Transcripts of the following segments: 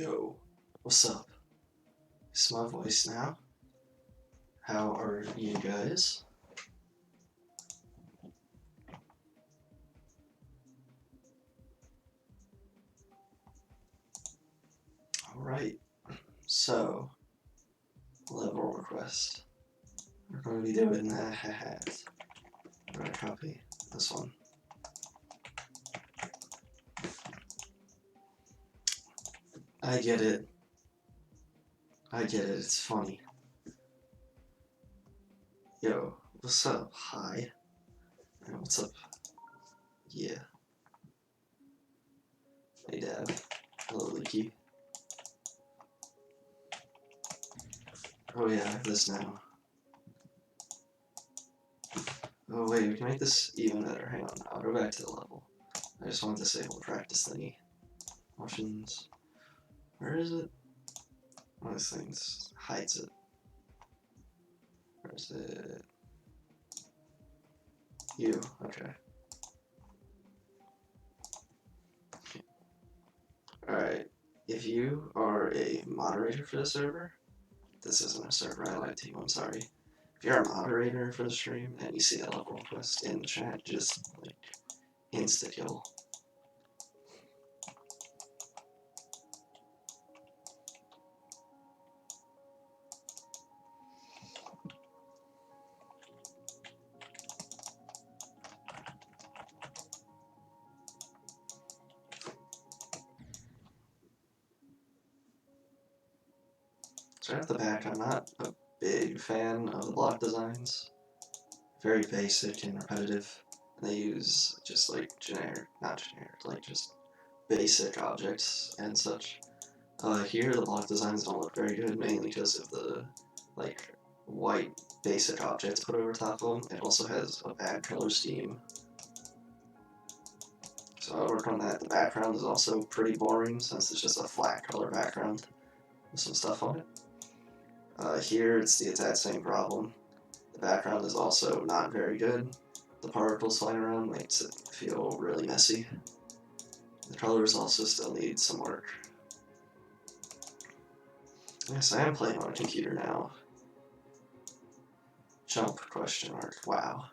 Yo, what's up? It's my voice now. How are you guys? Alright, so, level request. We're going to be doing that. I'm going to copy this one. I get it. It's funny. Yo, what's up? Hi. And what's up? Yeah. Hey, Dad. Hello, Leaky. Oh yeah, I have this now. Oh wait, we can make this even better. Hang on, I'll go back to the level. I just want to disable the practice thingy. Options. Where is it? One of these things hides it. Where is it? You, okay. Alright, if you are a moderator for the server, this isn't a server, I lied to you, I'm sorry. If you're a moderator for the stream and you see that level request in the chat, just, like, insta-kill. So right off the back, I'm not a big fan of the block designs. Very basic and repetitive. And they use just like not generic, like just basic objects and such. Here the block designs don't look very good, mainly because of the like white basic objects put over top of them. It also has a bad color scheme. So I work on that. The background is also pretty boring since it's just a flat color background with some stuff on it. Here it's the exact same problem. The background is also not very good. The particles flying around makes it feel really messy. The colors also still need some work. Yes, I am playing on a computer now. Jump, question mark, wow.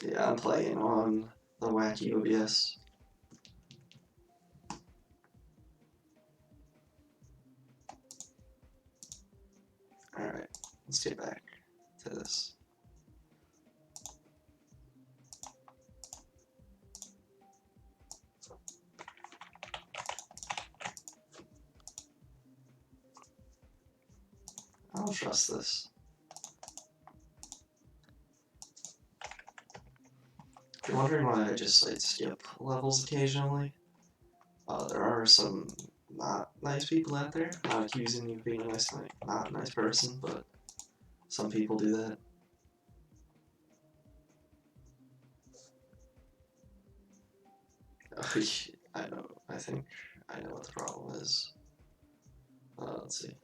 Yeah, I'm playing on the wacky OBS. Alright, let's get back to this. I don't trust this. If you're wondering why I just like skip levels occasionally, there are some not nice people out there. Not accusing you of being a not nice person, but some people do that. I know. I think I know what the problem is. Let's see.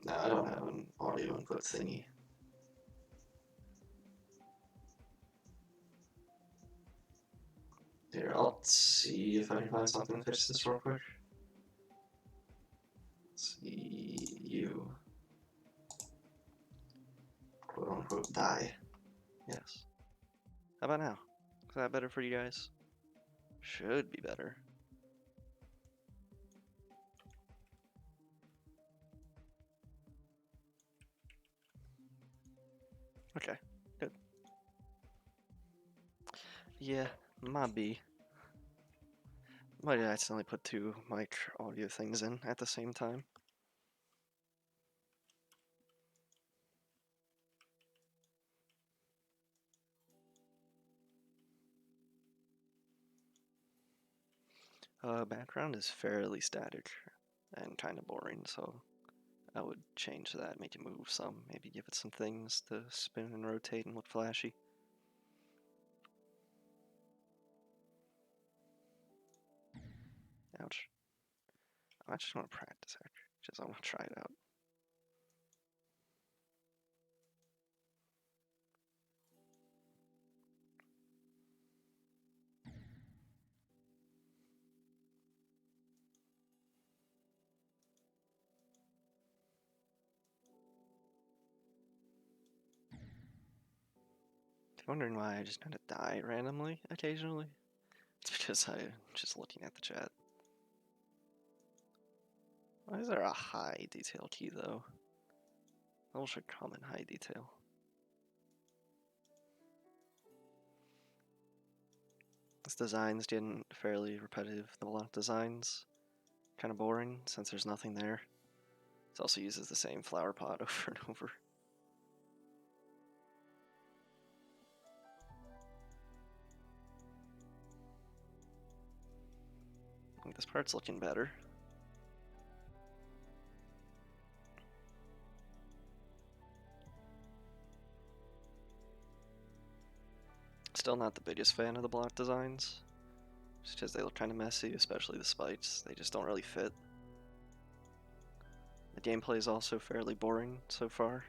No, I don't have an audio input thingy. Here, I'll see if I can find something to fix this real quick. Let's see, you quote unquote die. Yes. How about now? Is that better for you guys? Should be better. Okay, good. Yeah, might be. Might accidentally put two mic audio things in at the same time. Background is fairly static and kind of boring, so I would change that, make it move some, maybe give it some things to spin and rotate and look flashy. Ouch. I just want to practice, actually. Just I want to try it out. Wondering why I just kind of die randomly occasionally? It's because I'm just looking at the chat. Why is there a high detail key though? Level should common high detail. This design's getting fairly repetitive. The block designs kind of boring since there's nothing there. It also uses the same flower pot over and over. I think this part's looking better. Still not the biggest fan of the block designs, just because they look kind of messy, especially the spikes. They just don't really fit. The gameplay is also fairly boring so far.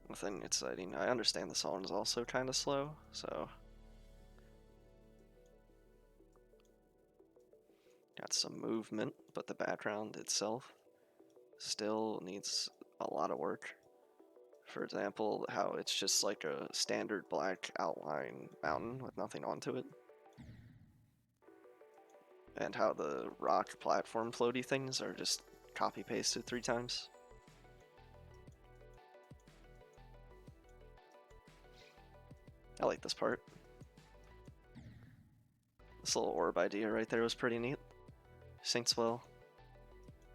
Nothing exciting. I understand the song is also kind of slow, so... Got some movement, but the background itself still needs a lot of work. For example, how it's just like a standard black outline mountain with nothing onto it. And how the rock platform floaty things are just copy-pasted 3 times. I like this part. This little orb idea right there was pretty neat. Syncs well.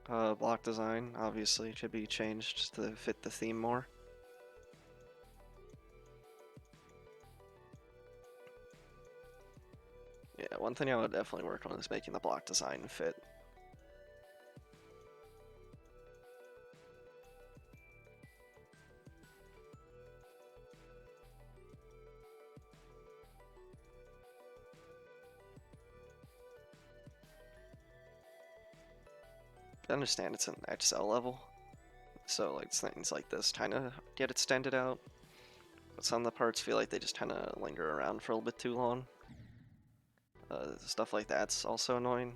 Block design, obviously, should be changed to fit the theme more. Yeah, one thing I would definitely work on is making the block design fit. I understand it's an XL level, so like things like this kind of get extended out, but some of the parts feel like they just kind of linger around for a little bit too long. Stuff like that's also annoying.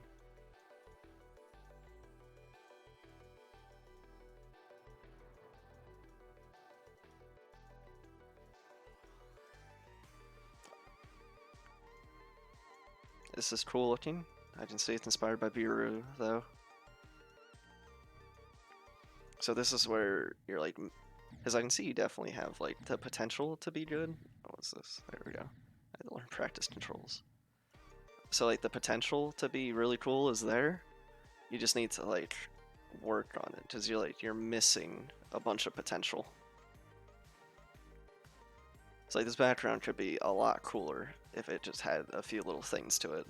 This is cool looking. I can see it's inspired by Biru, though. So this is where you're like, because I can see you definitely have like the potential to be good. What's this? There we go. I had to learn practice controls. So like the potential to be really cool is there. You just need to like work on it because you're missing a bunch of potential. So like this background could be a lot cooler if it just had a few little things to it.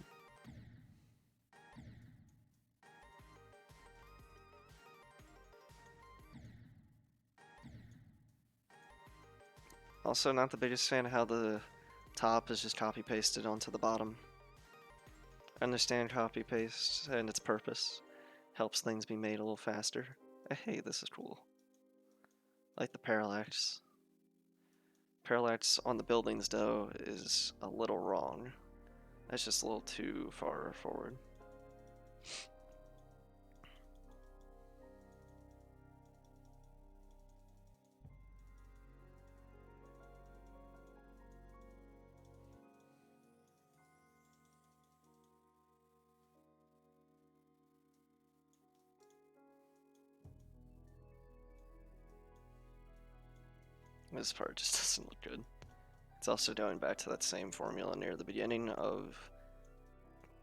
Also, not the biggest fan of how the top is just copy pasted onto the bottom. I understand copy paste and its purpose. Helps things be made a little faster. Hey, this is cool. I like the parallax. Parallax on the buildings, though, is a little wrong. That's just a little too far forward. This part just doesn't look good. It's also going back to that same formula near the beginning of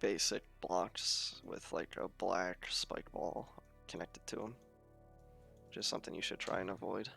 basic blocks with like a black spike ball connected to them. Just something you should try and avoid.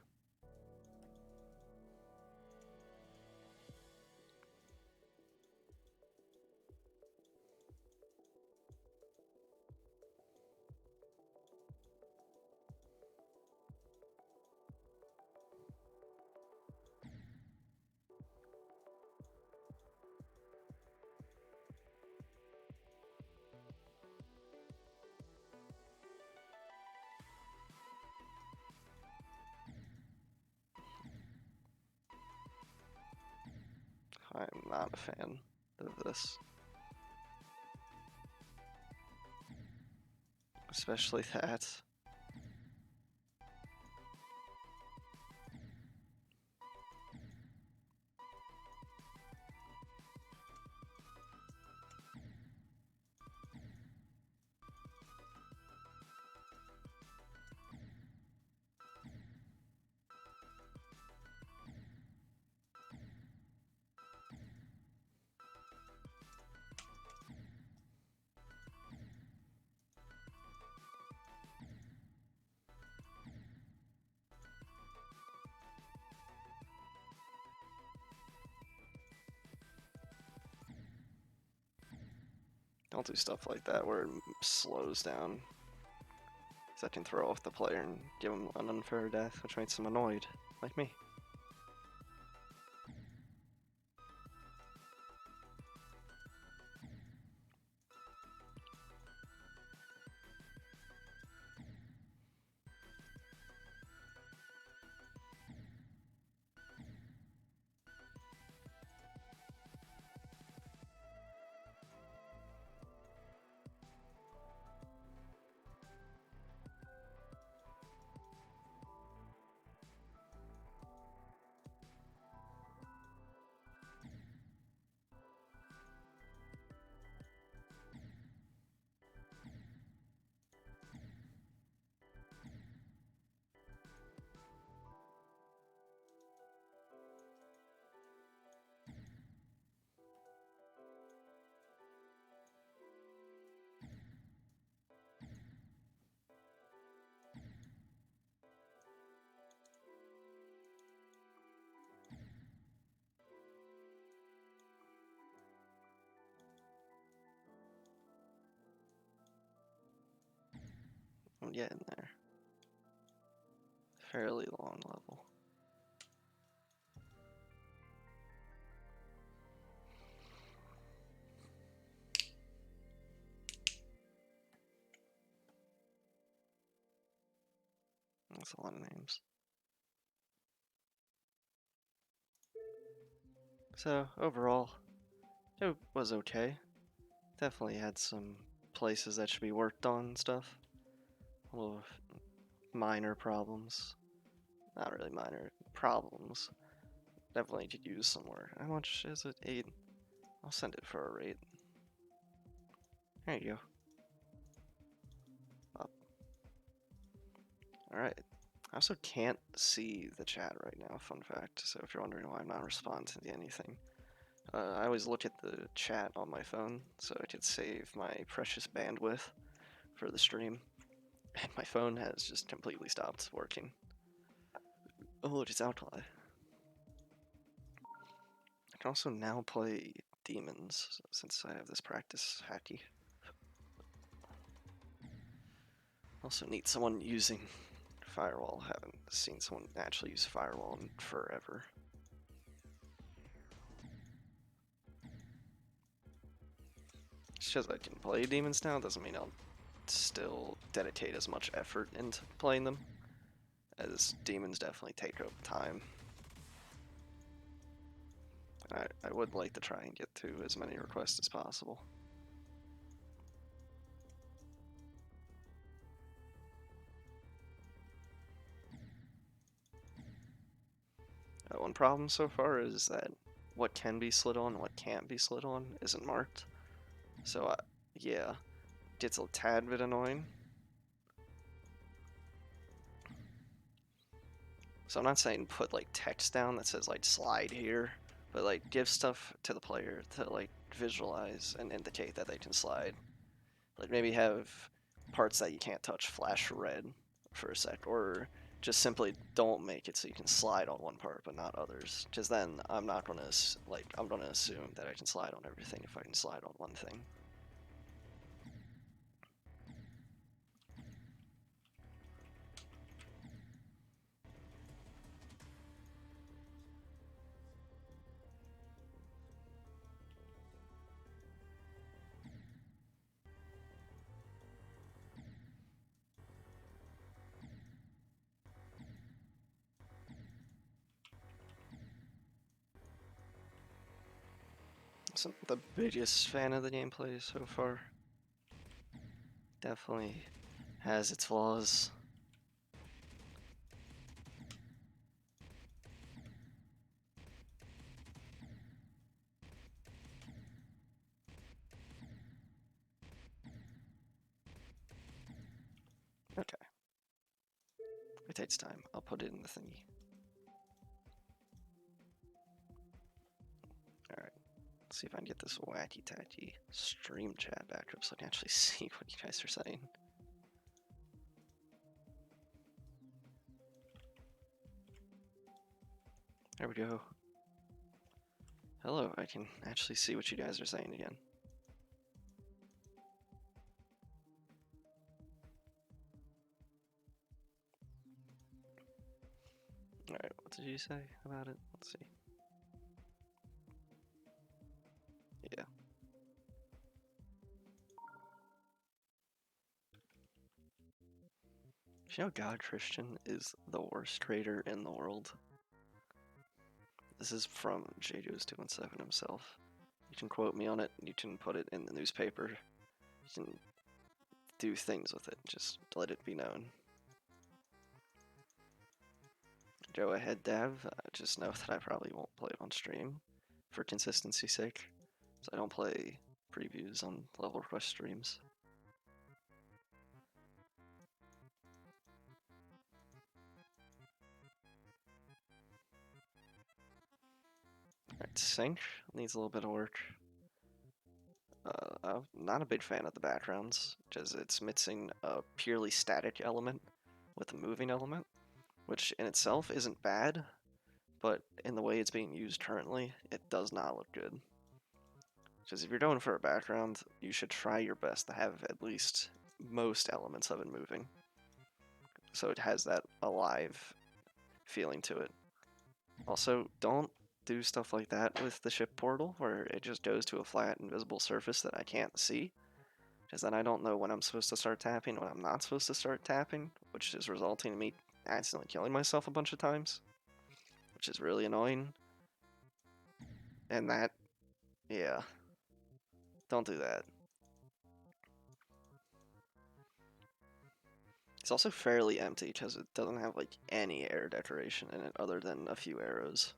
I'm not a fan of this. Especially that. Don't do stuff like that where it slows down. Because that can throw off the player and give him an unfair death, which makes him annoyed, like me. I'm getting there. Fairly long level. That's a lot of names. So, overall, it was okay. Definitely had some places that should be worked on and stuff. A little minor problems. Not really minor problems. Definitely could use some more. How much is it? 8? I'll send it for a rate. There you go. Up. Alright. I also can't see the chat right now, fun fact. So if you're wondering why I'm not responding to anything. I always look at the chat on my phone so I could save my precious bandwidth for the stream. And my phone has just completely stopped working. Oh, look, it's Outlaw. I can also now play demons since I have this practice hacky. Also need someone using firewall. Haven't seen someone actually use firewall in forever. Just because I can play demons now doesn't mean I'll still dedicate as much effort into playing them, as demons definitely take up time. I would like to try and get to as many requests as possible. One problem so far is that what can be slid on and what can't be slid on isn't marked. So, yeah, gets a tad bit annoying. So I'm not saying put like text down that says like slide here, but like give stuff to the player to like visualize and indicate that they can slide. Like maybe have parts that you can't touch flash red for a sec, or just simply don't make it so you can slide on one part but not others. Because then I'm not gonna I'm gonna assume that I can slide on everything if I can slide on one thing. So the biggest fan of the gameplay so far. Definitely has its flaws. Okay. It takes time. I'll put it in the thingy. Alright. Let's see if I can get this wacky tacky stream chat back up so I can actually see what you guys are saying. There we go. Hello, I can actually see what you guys are saying again. Alright, what did you say about it? Let's see. Yeah. You know GaChristian is the worst trader in the world? This is from JJoes217 himself. You can quote me on it, you can put it in the newspaper, you can do things with it, just let it be known. Go ahead, Dev, just know that I probably won't play it on stream, for consistency's sake, so I don't play previews on level request streams. Alright, sync needs a little bit of work. I'm not a big fan of the backgrounds, because it's mixing a purely static element with a moving element, which in itself isn't bad, but in the way it's being used currently, it does not look good. Because if you're going for a background, you should try your best to have at least most elements of it moving, so it has that alive feeling to it. Also, don't do stuff like that with the ship portal, where it just goes to a flat, invisible surface that I can't see, because then I don't know when I'm supposed to start tapping, when I'm not supposed to start tapping, which is resulting in me accidentally killing myself a bunch of times, which is really annoying. And that, yeah, don't do that. It's also fairly empty, because it doesn't have, like, any air decoration in it other than a few arrows.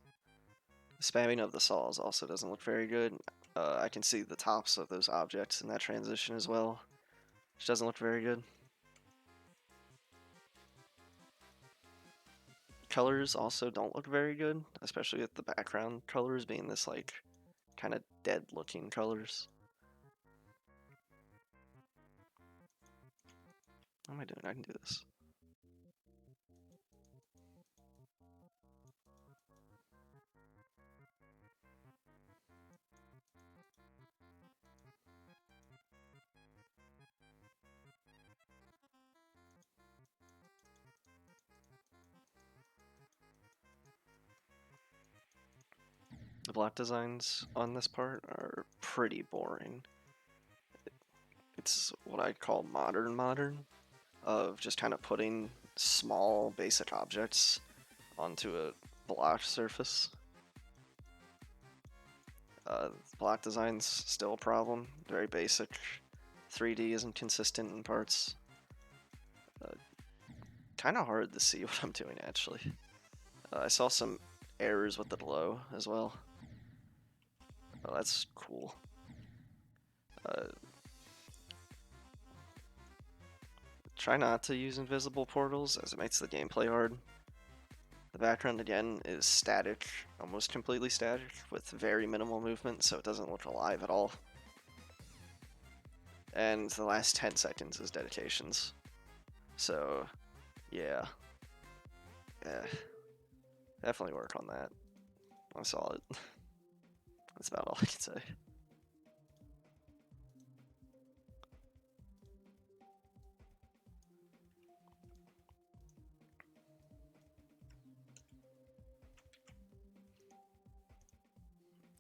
The spamming of the saws also doesn't look very good. I can see the tops of those objects in that transition as well, which doesn't look very good. Colors also don't look very good, especially with the background colors being this, like, kind of dead looking colors. What am I doing? I can do this. The block designs on this part are pretty boring. It's what I'd call modern, of just kind of putting small basic objects onto a block surface. Block design's still a problem, very basic. 3D isn't consistent in parts. Kind of hard to see what I'm doing, actually. I saw some errors with the glow as well. Oh, that's cool. Try not to use invisible portals, as it makes the gameplay hard. The background, again, is static, almost completely static, with very minimal movement, so it doesn't look alive at all. And the last 10 seconds is dedications. So, yeah. Definitely work on that. I saw it. That's about all I can say.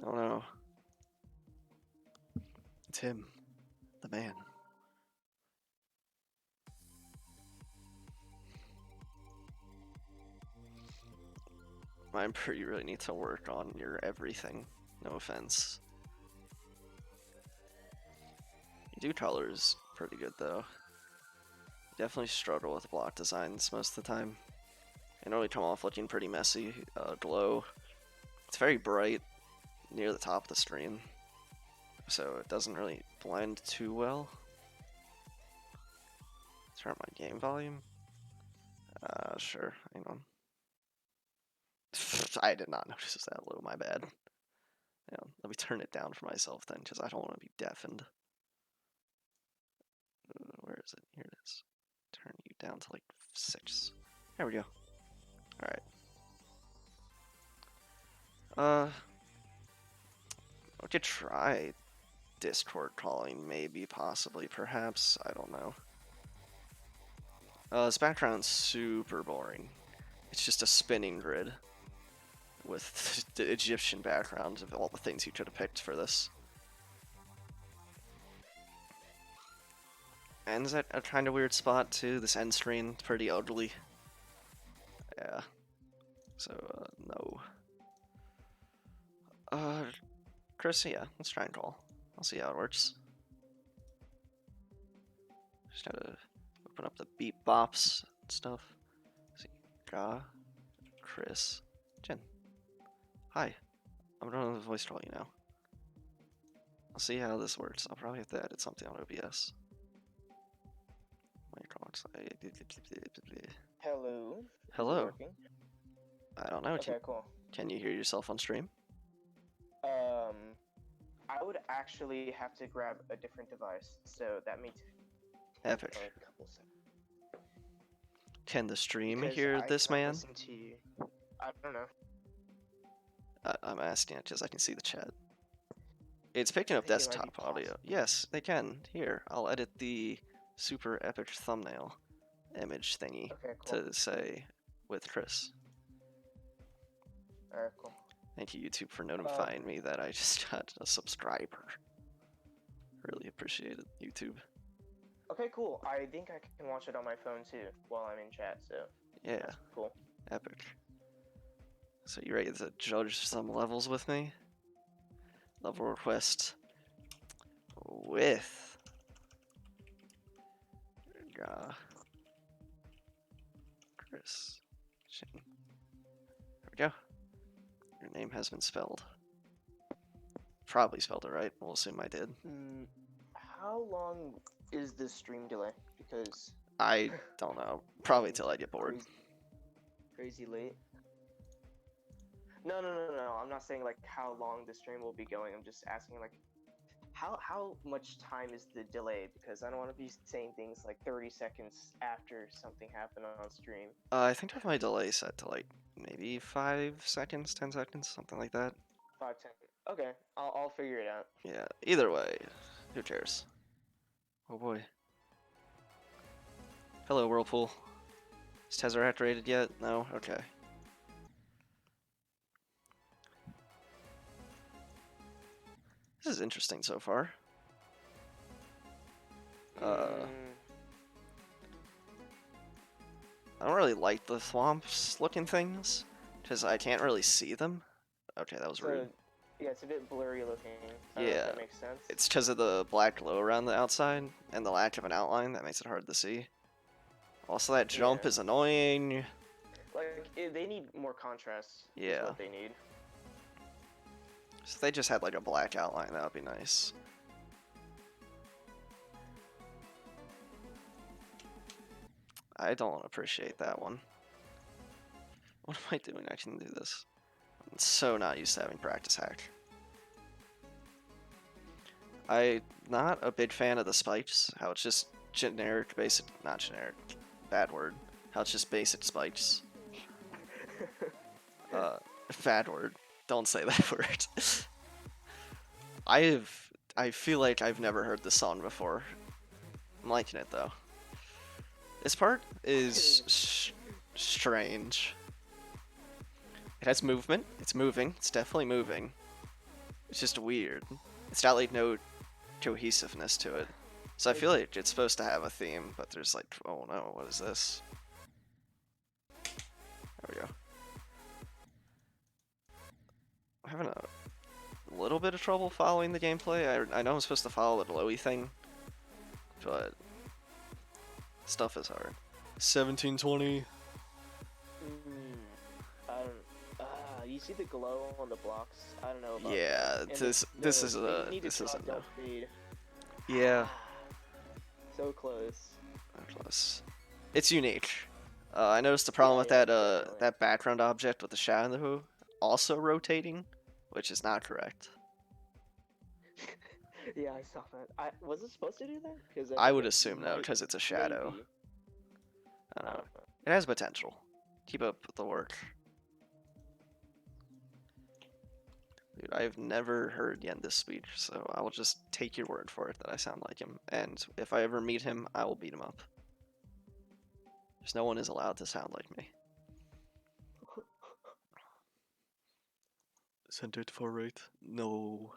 Oh no. It's him. The man. Emperor, you really need to work on your everything. No offense. You do colors pretty good though. You definitely struggle with block designs most of the time. They normally come off looking pretty messy. Glow. It's very bright near the top of the stream, so it doesn't really blend too well. Turn up my game volume. Sure. Hang on. I did not notice that low. My bad. Yeah, let me turn it down for myself then, because I don't want to be deafened. Where is it? Here it is. Turn you down to like 6. There we go. Alright. We could try Discord calling, maybe, possibly, perhaps. I don't know. This background's super boring. It's just a spinning grid with the Egyptian background of all the things you could have picked for this. Ends at a kind of weird spot too. This end screen, pretty ugly. Yeah. So, no. Chris, yeah, let's try and call. I'll see how it works. Just gotta open up the beep bops and stuff. Let's see, Chris, Jen. Hi, I'm doing the voice call you now. I'll see how this works. I'll probably have to edit something on OBS. Hello. Hello. Working? I don't know. Okay, cool. Can you hear yourself on stream? I would actually have to grab a different device, so that means Epic. a couple seconds. Can the stream Because hear I this cannot man? listen to you. I don't know. I'm asking it because I can see the chat. It's picking up I think it might be desktop audio. possible. Yes, they can. Here, I'll edit the super epic thumbnail image thingy Okay, cool. to say with Chris. Alright, cool. Thank you, YouTube, for notifying me that I just got a subscriber. Really appreciate it, YouTube. Okay, cool. I think I can watch it on my phone too while I'm in chat, so Yeah, that's cool. epic. So you ready to judge some levels with me? Level request with Chris. There we go. Your name has been spelled. Probably spelled it right. We'll assume I did. How long is this stream delay? Because I don't know. Probably till I get bored. Crazy late. No. I'm not saying like how long the stream will be going. I'm just asking like how much time is the delay? Because I don't want to be saying things like 30 seconds after something happened on stream. I think I have my delay set to like maybe 5 seconds, 10 seconds, something like that. 5, 10. Okay, I'll figure it out. Yeah. Either way, who cares? Oh boy. Hello, Whirlpool. Is Tesseract rated yet? No? Okay. This is interesting so far. I don't really like the swamps looking things, because I can't really see them. Okay, that was rude. Yeah, it's a bit blurry looking. I Yeah, don't know if that makes sense. It's because of the black glow around the outside and the lack of an outline that makes it hard to see. Also, that jump is annoying. Like, they need more contrast. Yeah. Is what they need. So if they just had like a black outline, that would be nice. I don't appreciate that one. What am I doing? I can do this. I'm so not used to having practice hack. I'm not a big fan of the spikes, how it's just generic, basic, not generic, bad word, how it's just basic spikes. Bad word, don't say that word. I feel like I've never heard this song before. I'm liking it though. This part is strange. It has movement, it's moving, it's definitely moving. It's just weird. It's got like no cohesiveness to it. So I feel like it's supposed to have a theme, but there's like, oh no, what is this? There we go. I'm having a little bit of trouble following the gameplay. I know I'm supposed to follow the glowy thing, but stuff is hard. 1720. You see the glow on the blocks? I don't know about yeah, that. this isn't no. Yeah. So close. Close. It's unique. I noticed the problem with that that background object with the shadow also rotating, which is not correct. Yeah, I saw that. Was it supposed to do that? Because I would assume no, because it's a shadow. Maybe. I don't know. It has potential. Keep up the work. Dude, I've never heard Yenda's speech, so I will just take your word for it that I sound like him. And if I ever meet him, I will beat him up. Because no one is allowed to sound like me. Centered far right. No.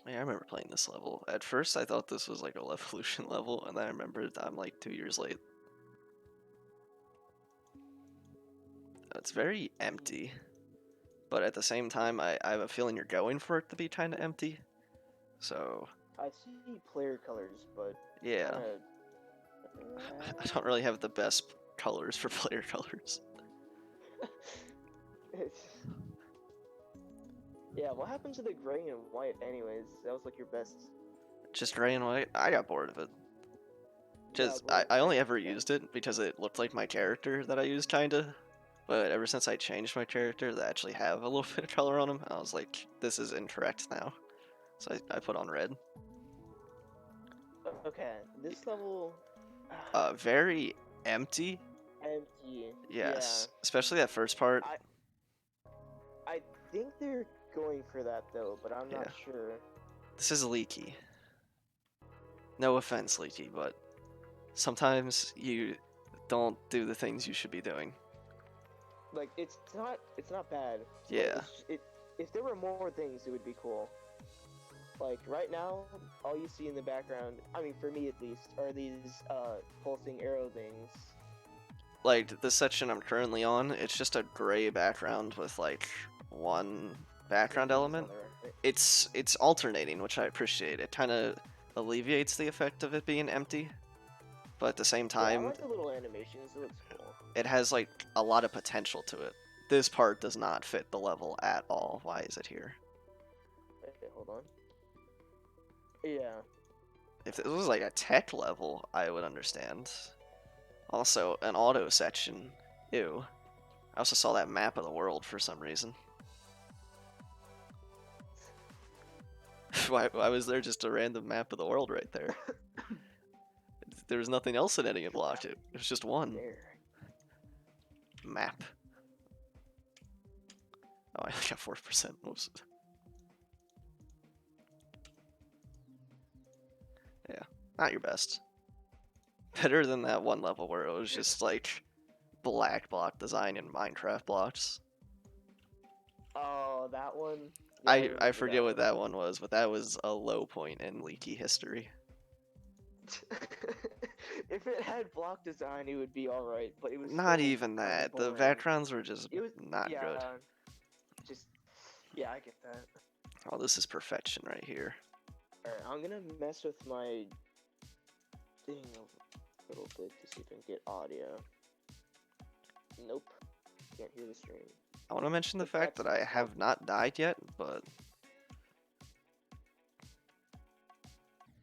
Yeah, I remember playing this level. At first, I thought this was like a Levolution level, and then I remembered I'm like 2 years late. It's very empty, but at the same time, I have a feeling you're going for it to be kind of empty. So, I see player colors, but yeah. kind of. I don't really have the best colors for player colors. Yeah, what happened to the gray and white anyways? That was like your best. Just gray and white. I got bored of it. Just Yeah, I only ever used it because it looked like my character that I used kinda. But ever since I changed my character to actually have a little bit of color on him, I was like, this is incorrect now. So I put on red. Okay, this level. Very empty. Empty. Yes, especially that first part. I I think they're going for that though, but I'm not Yeah. sure. This is leaky. No offense, leaky, but sometimes you don't do the things you should be doing. Like it's not bad. Yeah. If there were more things, it would be cool. Like right now, all you see in the background, I mean for me at least, are these pulsing arrow things. Like the section I'm currently on, it's just a gray background with like one background element. Right? It's alternating, which I appreciate. It kind of alleviates the effect of it being empty, but at the same Yeah, I time, like the little animations. It looks cool. it has like a lot of potential to it. This part does not fit the level at all. Why is it here? Okay, hold on. Yeah. If it was like a tech level, I would understand. Also, an auto section. Ew. I also saw that map of the world for some reason. why was there just a random map of the world right there? There was nothing else in any block. It was just one There. map. Oh, I got 4%. Whoops. Yeah, not your best. Better than that one level where it was just like black block design in Minecraft blocks. Oh, that one. Yeah, I remember forget what that one was, but that was a low point in leaky history. If it had block design, it would be all right, but it was Not so even that. The boring. backgrounds were just It was not yeah, good. just yeah, I get that. Oh, this is perfection right here. All right, I'm gonna mess with my thing a little bit to see if I can get audio. Nope, can't hear the stream. I want to mention the But fact that I that's- have not died yet, but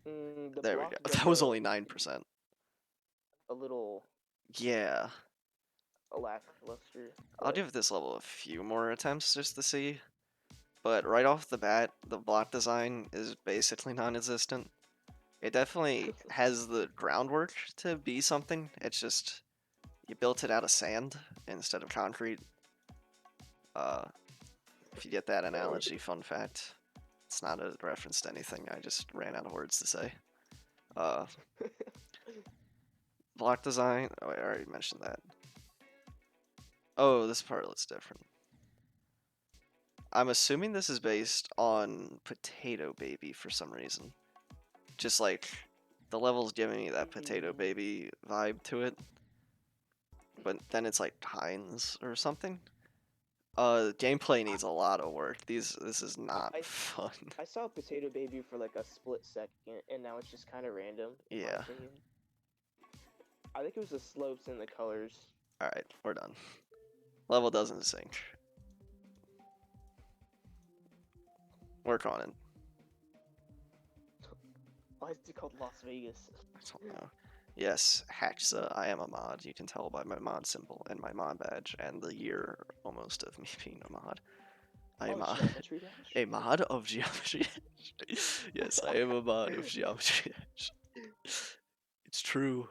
The there we block go. is That like was only 9%. a little Yeah. lackluster. I'll give this level a few more attempts just to see. But right off the bat, the block design is basically non-existent. It definitely has the groundwork to be something. It's just you built it out of sand instead of concrete. If you get that analogy, fun fact. It's not a reference to anything. I just ran out of words to say. Block design. Oh, I already mentioned that. Oh, this part looks different. I'm assuming this is based on Potato Baby for some reason. Just like the level's giving me that Potato Baby vibe to it. But then it's like Heinz or something. Gameplay needs a lot of work. This is not fun. I saw Potato Baby for like a split second, and now it's just kind of random. Yeah. I think it was the slopes and the colors. Alright, we're done. Level doesn't sync. Work on it. Why is it called Las Vegas? I don't know. Yes, Haxa, I am a mod. You can tell by my mod symbol and my mod badge and the year almost of me being a mod. Geometry Dash? A mod of Geometry Dash. Yes, I am a mod of Geometry Dash. It's true.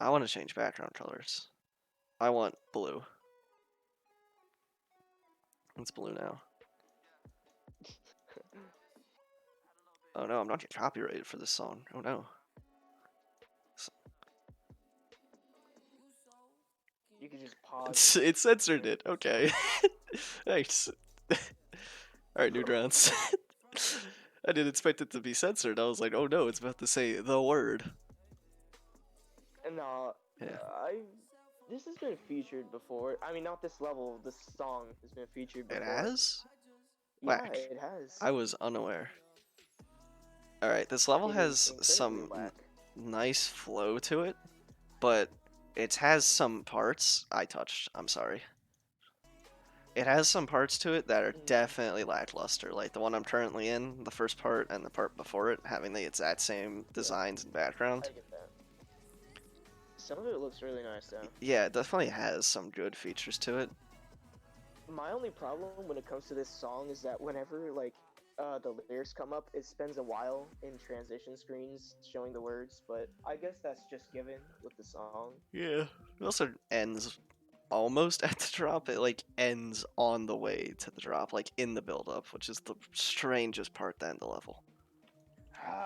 I want to change background colors. I want blue. It's blue now. Oh no, I'm not getting copyrighted for this song. Oh no. just pause. It censored it. Okay. Thanks. Alright, Neutrons. I didn't expect it to be censored. I was like, oh no, it's about to say the word. No, Yeah. this has been featured before. I mean, not this level. This song has been featured It before. has? Yeah, Whack. it has. I was unaware. Alright, this level It is has incredibly some whack. nice flow to it, but it has some parts I touched. I'm sorry. It has some parts to it that are definitely lackluster. Like the one I'm currently in, the first part and the part before it, having the exact same designs and background. I get that. Some of it looks really nice though. Yeah, it definitely has some good features to it. My only problem when it comes to this song is that whenever like the lyrics come up, it spends a while in transition screens showing the words, but I guess that's just given with the song. Yeah. It also ends almost at the drop. It like ends on the way to the drop, like in the build up, which is the strangest part to end the level.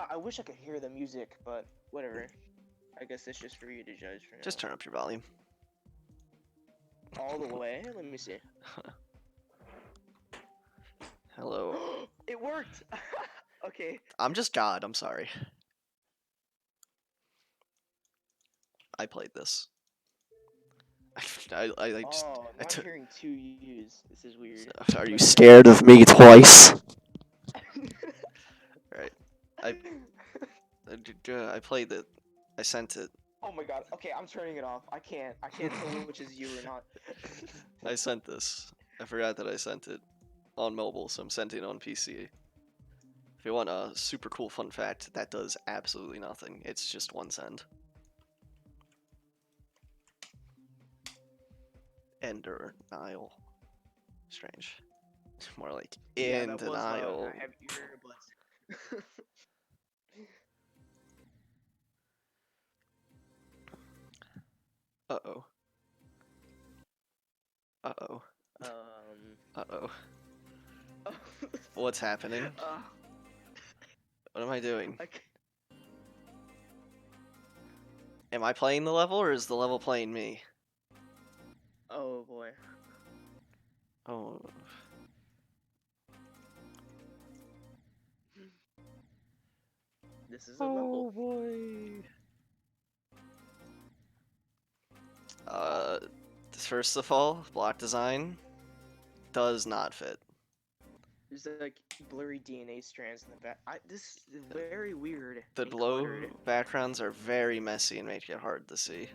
I wish I could hear the music, but whatever. I guess it's just for you to judge for now. Just turn up your volume. All the way? Let me see. Hello. It worked! Okay. I'm just God, I'm sorry. I played this. I just. Oh, now I'm hearing two U's. This is weird. Are you scared of me twice? Alright. I played it. I sent it. Oh my god. Okay, I'm turning it off. I can't tell which is you or not. I sent this. I forgot that I sent it on mobile, so I'm sending it on PC. If you want a super cool fun fact, that does absolutely nothing. It's just one send. Ender Nile. Strange. More like in that denial. was a heavier blessing. Uh-oh. Uh-oh. Uh-oh. What's happening? What am I doing? Am I playing the level, or is the level playing me? Oh boy. Oh. This is a level. Oh boy. First of all, block design does not fit. There's like blurry DNA strands in the back. This is very weird. The glow backgrounds are very messy and make it hard to see.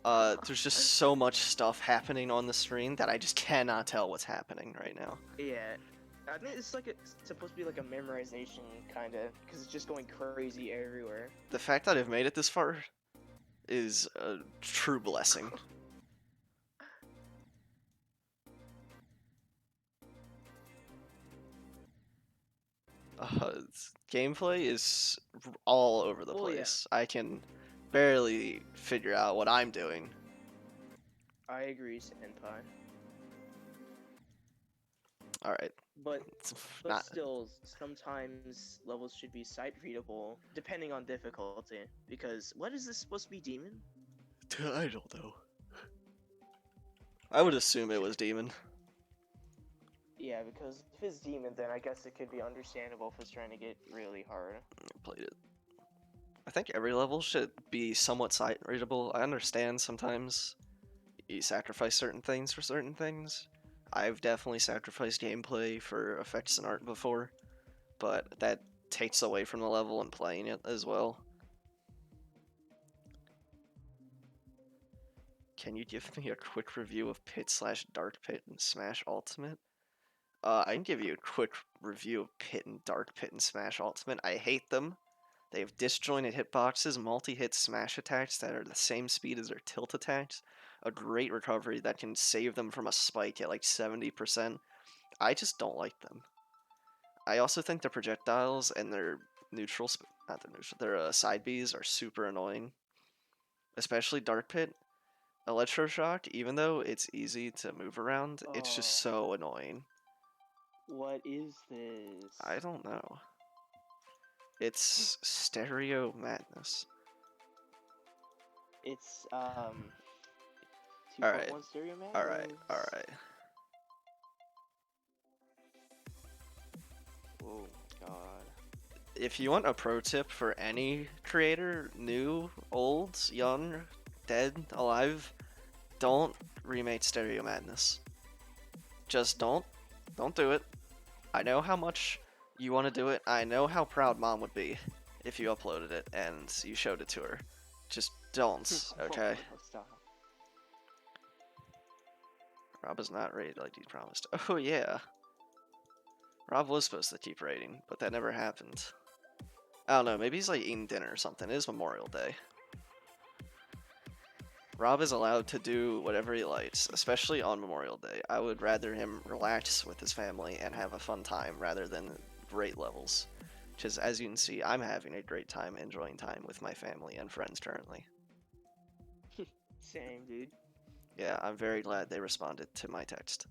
There's just so much stuff happening on the screen that I just cannot tell what's happening right now. Yeah. I think it's like it's supposed to be like a memorization kind of, because it's just going crazy everywhere. The fact that I've made it this far is a true blessing. Gameplay is all over the place. Yeah. I can barely figure out what I'm doing. I agree, Senpai. Alright. But still, sometimes levels should be sight readable, depending on difficulty. Because what is this supposed to be, demon? I don't know. I would assume it was demon. Yeah, because if it's demon, then I guess it could be understandable if it's trying to get really hard. I played it. I think every level should be somewhat sight readable. I understand sometimes you sacrifice certain things for certain things. I've definitely sacrificed gameplay for effects and art before, but that takes away from the level and playing it as well. Can you give me a quick review of Pit/Dark Pit and Smash Ultimate? I can give you a quick review of Pit and Dark Pit and Smash Ultimate. I hate them. They have disjointed hitboxes, multi-hit smash attacks that are the same speed as their tilt attacks, a great recovery that can save them from a spike at like 70%. I just don't like them. I also think the projectiles and their their side Bs are super annoying. Especially Dark Pit. Electroshock, even though it's easy to move around, it's just so annoying. What is this? I don't know. It's stereo madness. It's Alright. 2.1 stereo magnums. Alright. Oh god. If you want a pro tip for any creator, new, old, young, dead, alive, don't remake Stereo Madness. Just don't do it. I know how much you want to do it. I know how proud mom would be if you uploaded it and you showed it to her. Just don't, okay? Stop. Rob is not rated like he promised. Oh yeah. Rob was supposed to keep rating, but that never happened. I don't know, maybe he's like eating dinner or something. It is Memorial Day. Rob is allowed to do whatever he likes, especially on Memorial Day. I would rather him relax with his family and have a fun time rather than rate levels. Because as you can see, I'm having a great time enjoying time with my family and friends currently. Same, dude. Yeah, I'm very glad they responded to my text.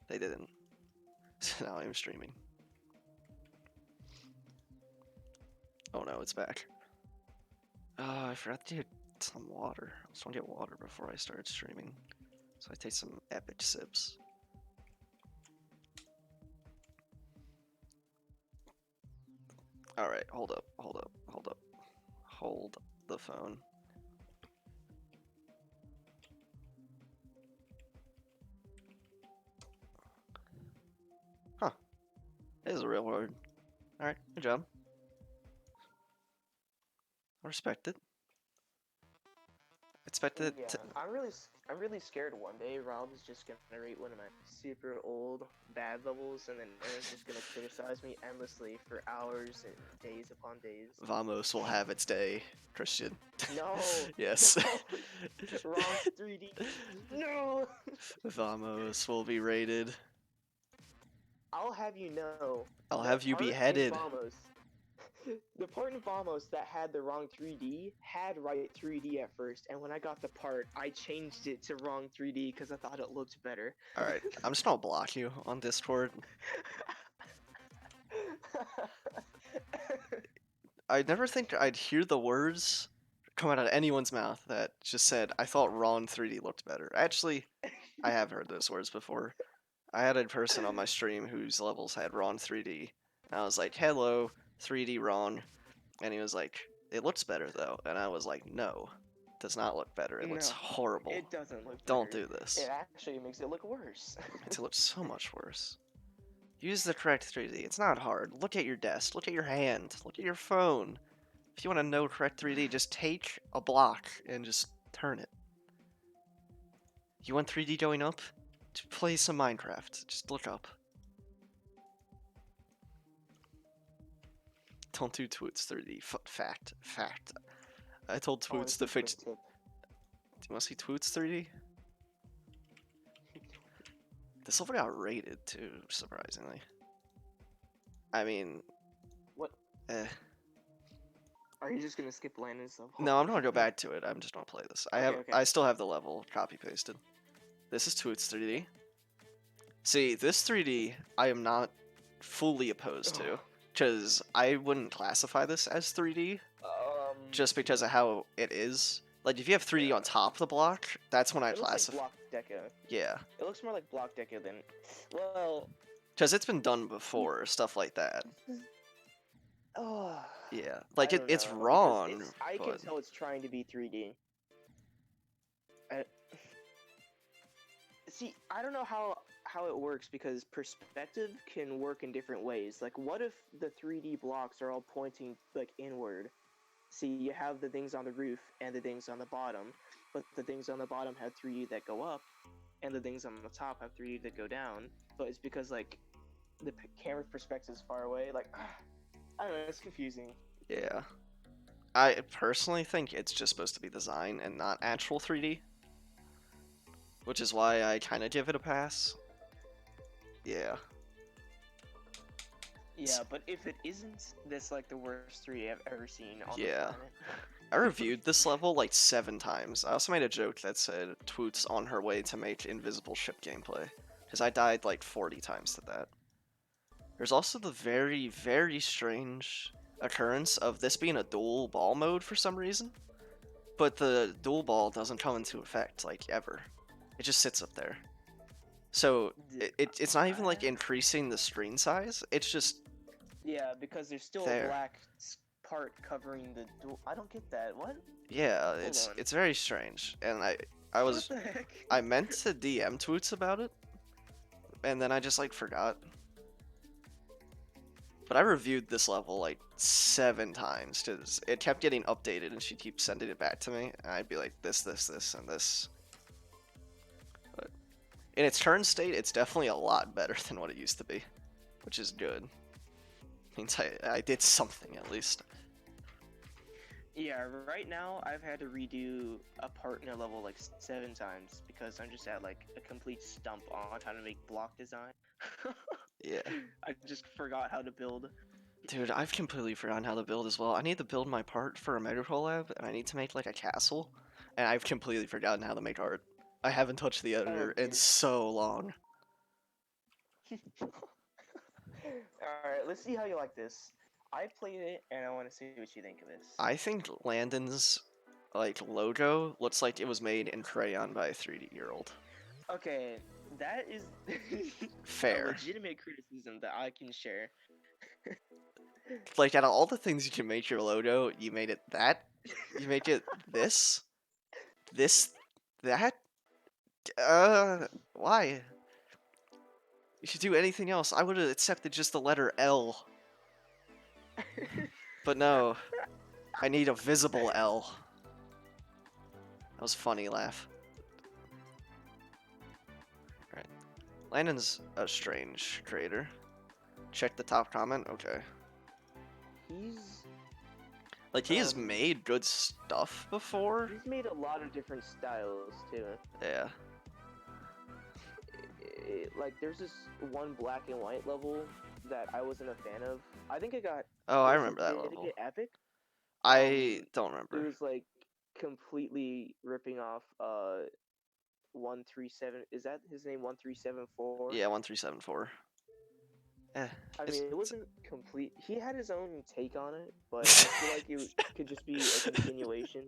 They didn't. So now I'm streaming. Oh no, it's back. I forgot to get some water. I was trying to get water before I started streaming. So I take some epic sips. Alright, hold up. Hold the phone. Huh. It is a real word. Alright, good job. I respect it. Expected Yeah, to... I'm really scared one day Rob is just gonna rate one of my super old bad levels, and then Aaron's just gonna criticize me endlessly for hours and days upon days. Vamos will have its day, Christian. No. Yes. No. Wrong 3D. No. Vamos will be rated. I'll have you know. I'll the have you part in beheaded. Vamos- The part in Vamos that had the wrong 3D had right 3D at first, and when I got the part, I changed it to wrong 3D because I thought it looked better. Alright, I'm just gonna block you on Discord. I'd never think I'd hear the words come out of anyone's mouth that just said, I thought Ron 3D looked better. Actually, I have heard those words before. I had a person on my stream whose levels had Ron 3D. And I was like, hello, 3D Ron. And he was like, it looks better though. And I was like, no, it does not look better. It looks No, horrible. It doesn't look Don't better. do this. It actually makes it look worse. It looks so much worse. Use the correct 3D. It's not hard. Look at your desk. Look at your hand. Look at your phone. If you want to know correct 3D, just take a block and just turn it. You want 3D going up? Just play some Minecraft. Just look up. Don't do Twoots 3D. Fact. I told Twoots to fix... Do you want to see Twoots 3D? This level got rated too, surprisingly. I mean... What? Are you just gonna skip Landon stuff? No, I'm gonna go back to it. I'm just gonna play this. I still have the level copy pasted. This is Twoots 3D. See, this 3D I am not fully opposed to, because I wouldn't classify this as 3D just because of how it is. Like if you have 3D on top of the block, that's when I classify. Like Block Deca. Yeah. It looks more like Block Deca than, well. Because it's been done before, stuff like that. Oh. Yeah, like it's know, wrong. I but... can tell it's trying to be 3D. See, I don't know how it works because perspective can work in different ways. Like, what if the 3D blocks are all pointing like inward? See, you have the things on the roof and the things on the bottom, but the things on the bottom have 3D that go up, and the things on the top have 3D that go down. But it's because like the camera perspective is far away. Like, I don't know, it's confusing. Yeah. I personally think it's just supposed to be design and not actual 3D. Which is why I kind of give it a pass. Yeah. Yeah, but if it isn't, that's like the worst 3D I've ever seen on the Yeah. planet. I reviewed this level like 7 times. I also made a joke that said Twoots on her way to make invisible ship gameplay. Because I died like 40 times to that. There's also the very, very strange occurrence of this being a dual ball mode for some reason. But the dual ball doesn't come into effect, like, ever. It just sits up there. So, it's not even, like, increasing the screen size. It's just Yeah, because there's still there. a black part covering the dual. I don't get that. What? Yeah, Hold on. it's very strange. And I was... What the heck? I meant to DM Toots about it. And then I just, like, forgot. But I reviewed this level like 7 times because it kept getting updated and she keeps sending it back to me. And I'd be like, this, and this. But in its current state, it's definitely a lot better than what it used to be, which is good. Means I did something at least. Yeah, right now I've had to redo a part in a level like 7 times because I'm just at like a complete stump on how to make block design. Yeah. I just forgot how to build. Dude, I've completely forgotten how to build as well. I need to build my part for a medical lab, and I need to make like a castle, and I've completely forgotten how to make art. I haven't touched the editor in dear. so long. Alright, let's see how you like this. I played it and I want to see what you think of this. I think Landon's like logo looks like it was made in crayon by a 3D-year-old. Okay, that is Fair. a legitimate criticism that I can share. Like out of all the things you can make your logo, you made it that. You make it this, that. Why? You should do anything else. I would have accepted just the letter L. But no, I need a visible L. That was a funny laugh. Alright. Landon's a strange creator. Check the top comment? Okay. He's Like, he has made good stuff before. he's made a lot of different styles too. Yeah. Like there's this one black and white level that I wasn't a fan of. I think it got. Oh, I remember that Did level. it get epic? I don't It remember. was like completely ripping off 137. Is that his name? 1374. Yeah, 1374. I mean, it wasn't complete. He had his own take on it, but I feel like it could just be a continuation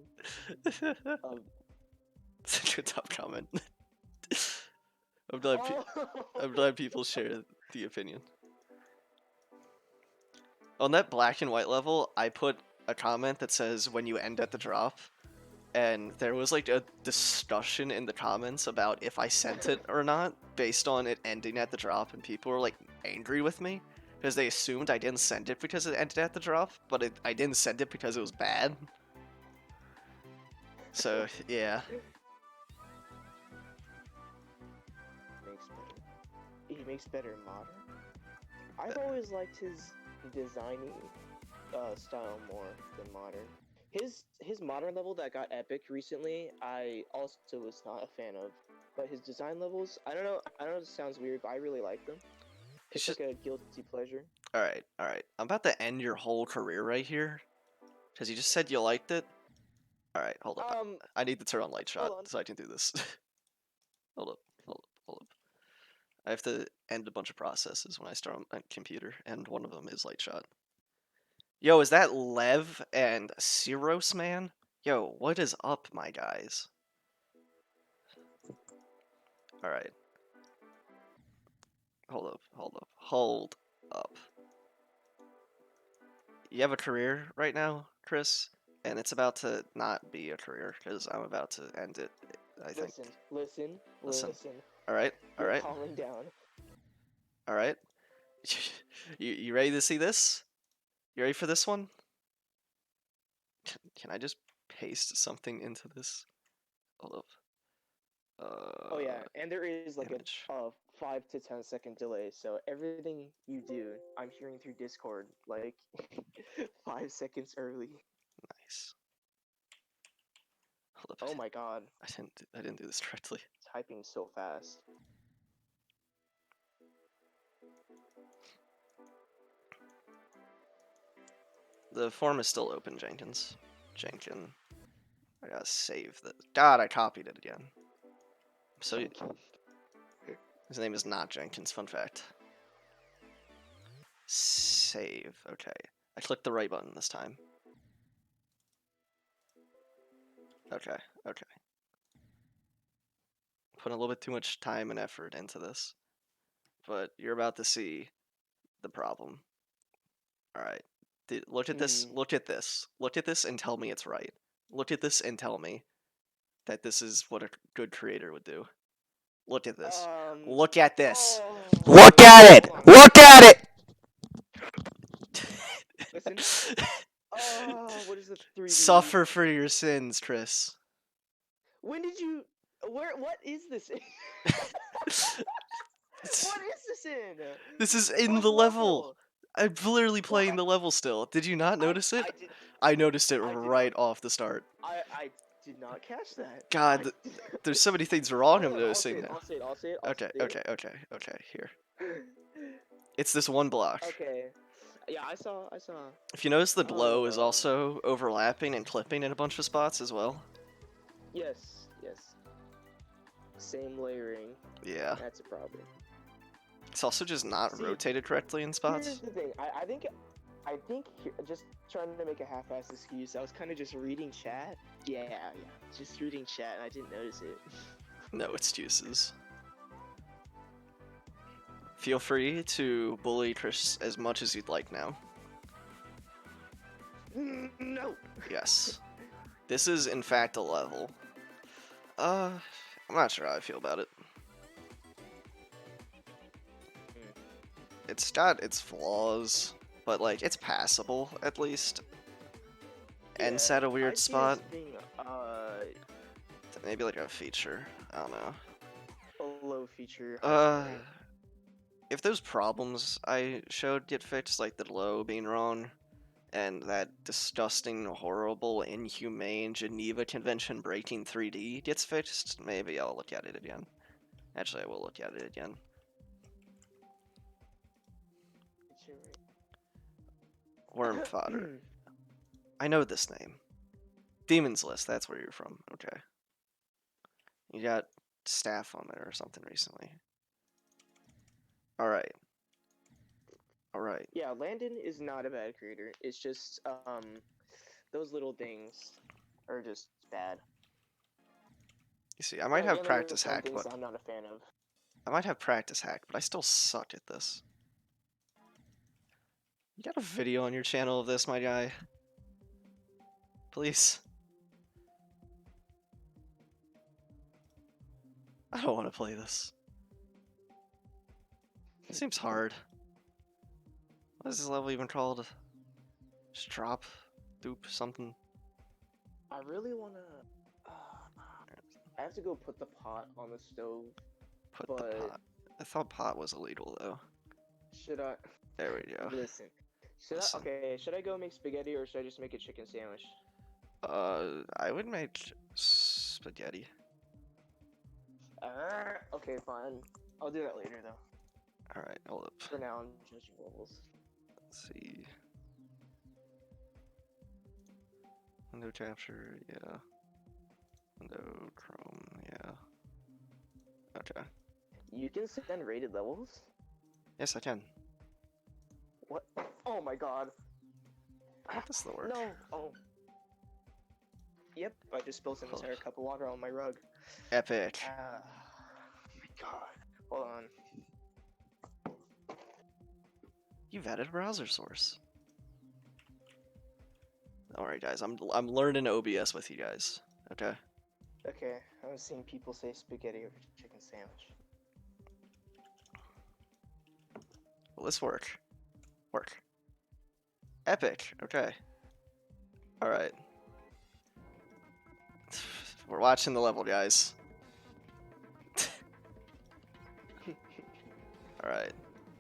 of. It's a good top comment. I'm glad people share the opinion. On that black and white level, I put a comment that says when you end at the drop, and there was like a discussion in the comments about if I sent it or not based on it ending at the drop, and people were like angry with me because they assumed I didn't send it because it ended at the drop, but I didn't send it because it was bad. So yeah. He makes better modern. I've always liked his designing style more than modern. His modern level that got epic recently, I also was not a fan of. But his design levels, I don't know it sounds weird, but I really like them. It's like a guilty pleasure. Alright. I'm about to end your whole career right here. Because you just said you liked it. Alright, hold up. I need to turn on light shot so I can do this. Hold up. I have to end a bunch of processes when I start on my computer, and one of them is light shot. Yo, is that Lev and Cyros, man? Yo, what is up, my guys? Alright. Hold up. You have a career right now, Chris? And it's about to not be a career, because I'm about to end it, I think. Listen. Alright. Calming down. Alright. You ready to see this? You ready for this one? Can I just paste something into this? Hold up. Oh yeah, and there is like image. a 5 to 10 second delay, so everything you do, I'm hearing through Discord like 5 seconds early. Nice. Hold up. Oh my god. I didn't do this correctly. Typing so fast. The form is still open, Jenkins. I gotta save the. God, I copied it again. So his name is not Jenkins. Fun fact. Save. Okay. I clicked the right button this time. Okay, okay. Put a little bit too much time and effort into this. But you're about to see the problem. Alright. Look at this. Hmm. Look at this. Look at this and tell me it's right. Look at this and tell me that this is what a good creator would do. Look at this. Look at this. Oh, Look at it! hold on. Look at it! Listen. Oh, what is the 3D? Suffer for your sins, Chris. When did you? What is this? What is this in? This is in What the level. level? I'm literally playing What? the level still. Did you not notice it? I did. I noticed it I did right off the start. I did not catch that. God, there's so many things wrong I'm Hold on, noticing now. I'll say it. Okay, say okay, okay, okay. Here. It's this one block. Okay. Yeah, I saw. If you notice, the glow is Uh, also overlapping and clipping in a bunch of spots as well. Yes. Same layering. Yeah. That's a problem. It's also just not See, rotated correctly in Here's spots. the thing. I think just trying to make a half-assed excuse. I was kind of just reading chat. Yeah, just reading chat, and I didn't notice it. No excuses. Feel free to bully Chris as much as you'd like now. No. Yes. This is, in fact, a level. I'm not sure how I feel about it. It's got its flaws, but, like, it's passable, at least. Ends at a weird I see spot. this being, Maybe, like, a feature. I don't know. a low feature. If those problems I showed get fixed, like the glow being wrong, and that disgusting, horrible, inhumane Geneva Convention breaking 3D gets fixed, maybe I'll look at it again. Actually, I will look at it again. Worm fodder. I know this name. Demon's List, that's where you're from. Okay. You got staff on there or something recently. Alright. Alright. Yeah, Landon is not a bad creator. It's just those little things are just bad. You see, I might And have then practice there's some hack, things but I'm not a fan of. I might have practice hack, but I still suck at this. You got a video on your channel of this, my guy? Please. I don't want to play this. It seems hard. What is this level even called? Just drop, dupe, something. I really wanna. I have to go put the pot on the stove. Put But- the pot. I thought pot was illegal though. Should I? There we go. Listen. Listen. Okay. Should I go make spaghetti or should I just make a chicken sandwich? I would make spaghetti. Okay, fine. I'll do that later though. Alright, hold up. For now, I'm judging levels. Let's see. Window capture, yeah. Window Chrome, yeah. Okay. You can send rated levels? Yes, I can. What? Oh my god. That's the work. No. Oh. Yep, I just spilled an entire cup of water on my rug. Epic. Oh my god. Hold on. You've added a browser source. Alright guys, I'm learning OBS with you guys. Okay? Okay, I was seeing people say spaghetti over chicken sandwich. Will this work? Work. Epic. Okay. Alright. We're watching the level, guys. Alright.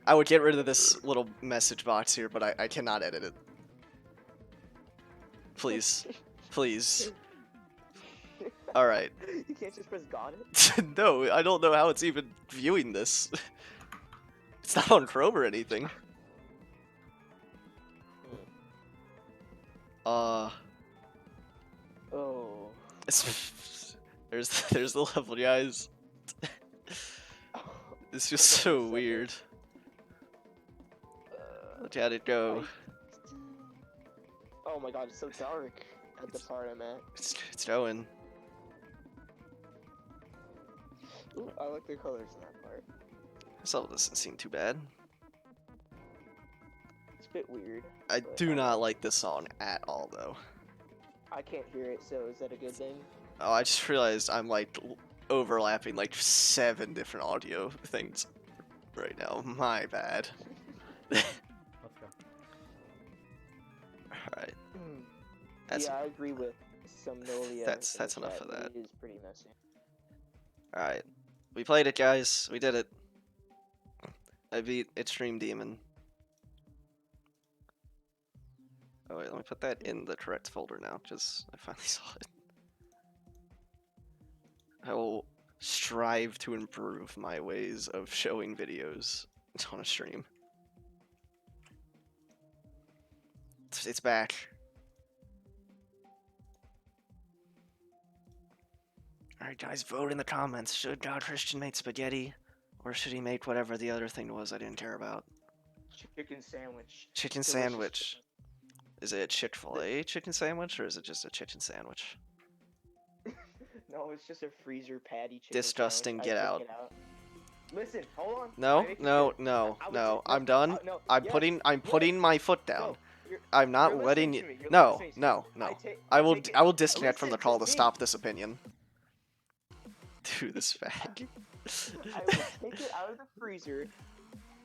I would get rid of this little message box here, but I cannot edit it. Please. Please. Alright. You can't just press got it? No, I don't know how it's even viewing this. It's not on Chrome or anything. Oh. There's the level, guys. It's just so weird. Look at it go. Oh my god, it's so dark at the part I'm at. It's going. Ooh, I like the colors in that part. This level doesn't seem too bad. It's a bit weird. I but do not don't- like this song at all, though. I can't hear it, so is that a good thing? Oh, I just realized I'm like overlapping like 7 different audio things right now. My bad. Let's go. Alright. Hmm. That's Yeah, I agree with Somnolia. that's in the enough chat. of that. It is pretty messy. alright. We played it, guys. We did it. I beat Extreme Demon. Oh wait, let me put that in the correct folder now, because I finally saw it. I will strive to improve my ways of showing videos on a stream. It's back. Alright guys, vote in the comments. Should GaChristian make spaghetti? Or should he make whatever the other thing was I didn't care about? Chicken sandwich. Chicken Delicious sandwich. Is it a Chick-fil-A chicken sandwich, or is it just a chicken sandwich? chicken. No, it's just a freezer patty chicken Disgusting, sandwich. get I out. took it out. Listen, hold on. No, I make it no, good. no, I would no. say- I'm done. no, I'm yes, putting yes. my foot down. No, you're- I'm not you're letting listening you. to me. You're No, listening to me. no, I no. take- I I will take it- I will disconnect from the listen call to to me. stop this opinion. Dude, this fag. I would take it out of the freezer,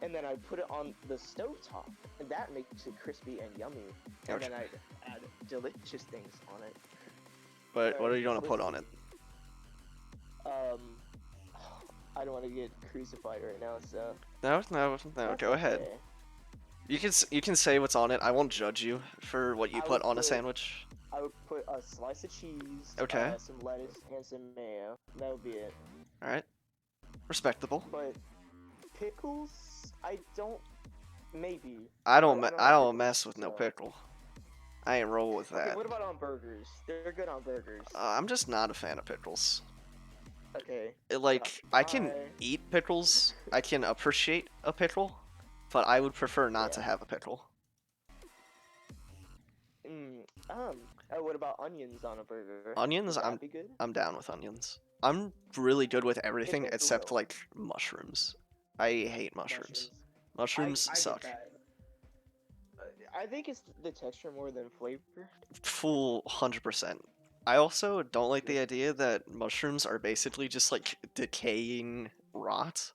and then I put it on the stovetop, and that makes it crispy and yummy. And Okay. then I add delicious things on it. What are you gonna put on it? I don't want to get crucified right now, so. No, that's go ahead. okay. You can say what's on it. I won't judge you for what you I put would on a put- sandwich. I would put a slice of cheese, Okay. some lettuce, and some mayo. That would be it. All right, respectable. But pickles, I don't. Maybe. I don't But I don't I like don't mess pickles, with no so- pickle. I ain't roll with Okay, that. what about on burgers? They're good on burgers. I'm just not a fan of pickles. Okay. Like I can Bye. eat pickles. I can appreciate a pickle, but I would prefer not to Yeah. have a pickle. What about onions on a burger? Onions, Would that be good? I'm down with onions. I'm really good with everything it's except low. like mushrooms. I hate mushrooms. Mushrooms I suck. Get that. I think it's the texture more than flavor. Full 100%. I also don't like the idea that mushrooms are basically just like decaying rot.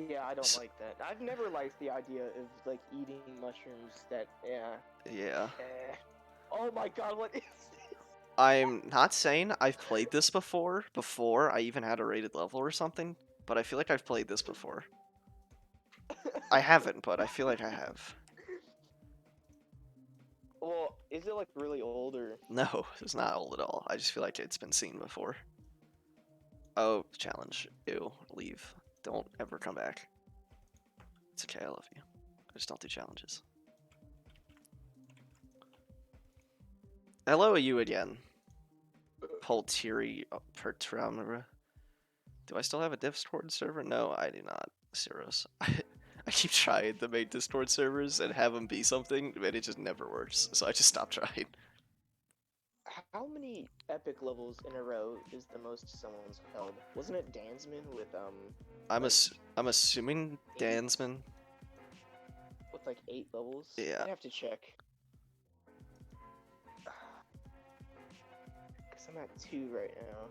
Yeah, I don't like that. I've never liked the idea of like eating mushrooms that Yeah. Oh my god, what is this? I'm not saying I've played this before I even had a rated level or something, but I feel like I've played this before. I haven't, but I feel like I have. Well, is it like really old or? No, it's not old at all. I just feel like it's been seen before. Oh, challenge. Ew, leave. Don't ever come back. It's okay, I love you. I just don't do challenges. Hello, you again. Poltiri Pertramera. Do I still have a Discord server? No, I do not. Cirrus. I keep trying to make Discord servers and have them be something, but it just never works. So I just stopped trying. How many epic levels in a row is the most someone's held? Wasn't it Dansman with I'm assuming Dansman. with like 8 levels? Yeah. I'd have to check. Cause I'm at 2 right now.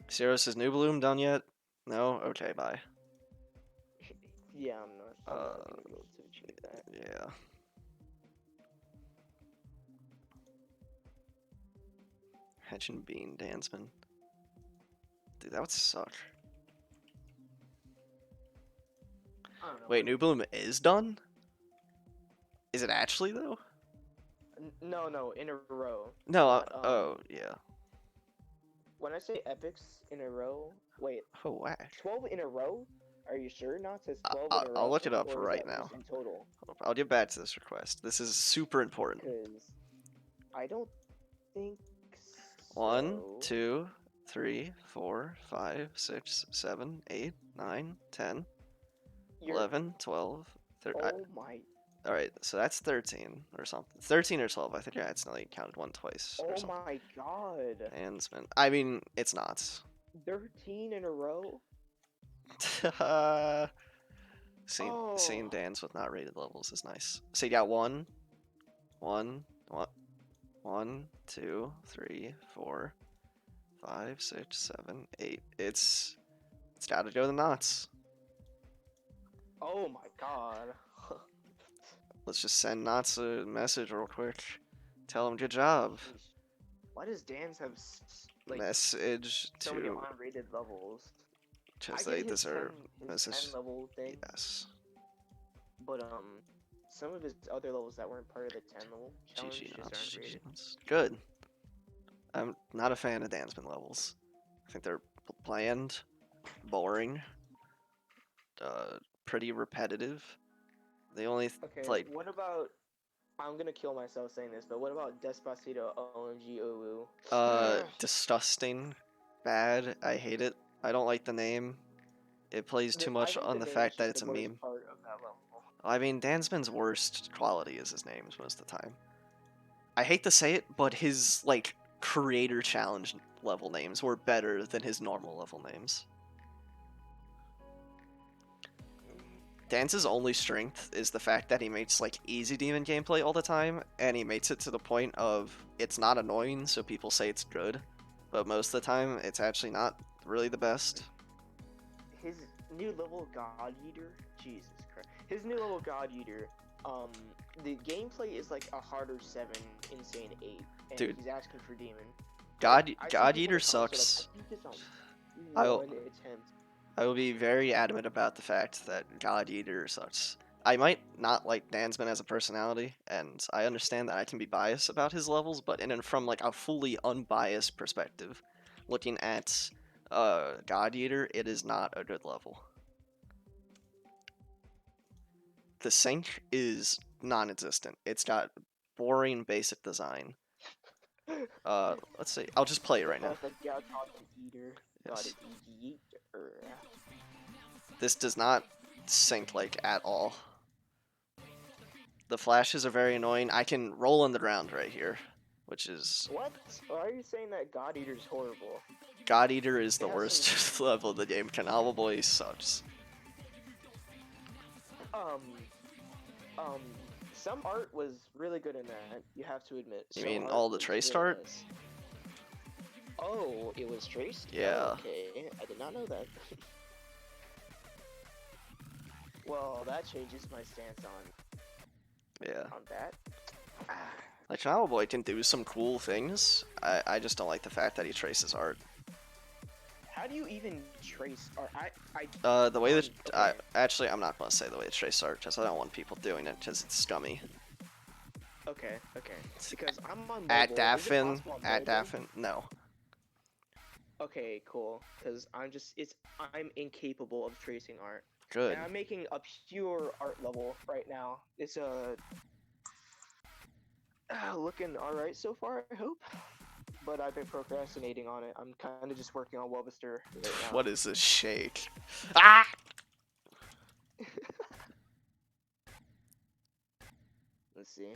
Cirrus is New Bloom done yet? No? Okay, bye. Yeah, I'm not gonna be able to achieve that. Yeah. Hedge and Bean, Dansman. Dude, that would suck. I don't know. Wait, New Bloom is done? Is it actually, though? No, in a row. No, Not, oh, yeah. When I say epics in a row, wait, Oh, whack. 12 in a row? Are you sure? Not says 12 in a row. I'll look it up or is right that now. just in total. I'll get back to this request. This is super important. Because I don't think. 1, so. 2, 3, 4, 5, 6, 7, 8, 9, 10, You're- 11, 12, 13. Oh my. Alright, so that's 13 or something. 13 or 12. I think I accidentally counted one twice or Oh something. my god. Dansman. I mean, it's not. 13 in a row? Seeing Oh. Dan's with not rated levels is nice. So you got 1, 1, 1, 2, 3, 4, 5, 6, 7, 8. It's gotta go to knots. Oh my god. Let's just send Knots a message real quick. Tell him good job. Sheesh. Why does Dan's have like Message so many to unrated levels? because I they get his deserve 10, message. 10 level thing, Yes. but some of his other levels that weren't part of the 10 level challenge GG just Knots. aren't GG rated. Knots. Good. I'm not a fan of Dansman levels. I think they're bland, boring, pretty repetitive. The only Okay, like what about? I'm gonna kill myself saying this, but what about Despacito OMG OOO? disgusting, bad. I hate it. I don't like the name. It plays too I much think on the the name is fact that just it's the a worst meme. part of that level. I mean, Dansman's worst quality is his names most of the time. I hate to say it, but his like creator challenge level names were better than his normal level names. Dance's only strength is the fact that he makes like easy demon gameplay all the time, and he makes it to the point of it's not annoying, so people say it's good, but most of the time it's actually not really the best. His new level God Eater, Jesus Christ. His new level God Eater, the gameplay is like a harder 7, insane 8, and Dude. he's asking for demon. God I see people God in Eater the comments are like, sucks. I beat this on I'll- one attempt. I will be very adamant about the fact that God Eater sucks. I might not like Dansman as a personality, and I understand that I can be biased about his levels, but from like a fully unbiased perspective, looking at God Eater, it is not a good level. The sync is non-existent. It's got boring basic design. Let's see. I'll just play it right now. The God Eater, God Yes. Eater. This does not sync like at all. The flashes are very annoying. I can roll on the ground right here, which is What? Why are you saying that God Eater is horrible? God Eater is the It has worst level of the game. Canava Boy sucks. Some art was really good in that. You have to admit. You Some mean art all the was traced really art? nice. Oh, it was traced? Yeah. Okay, I did not know that. Well, that changes my stance Yeah. on that. Like Canava Boy can do some cool things. I just don't like the fact that he traces art. How do you even trace art? The way that okay. actually I'm not gonna say the way to trace art because I don't want people doing it because it's scummy. Okay. Because I'm on mobile. At Is it Daffin, possible on at mobile? Daffin, no. Okay, cool. Because I'm incapable of tracing art. Good. And I'm making a pure art level right now. It's looking alright so far, I hope. But I've been procrastinating on it. I'm kind of just working on Webster right now. What is this shake? Ah! Let's see.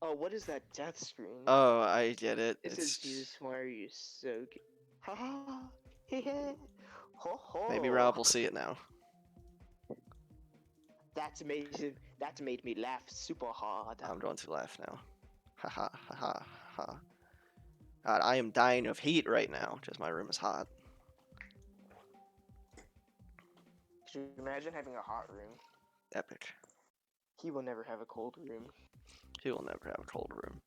Oh, what is that death screen? Oh, I get it. It says, Jesus, why are you so good? Ha ha! Heh ho ho! Maybe Rob will see it now. That's amazing. That made me laugh super hard. I'm going to laugh now. Ha ha ha ha ha. God, I am dying of heat right now because my room is hot. Could you imagine having a hot room? Epic. He will never have a cold room. He will never have a cold room.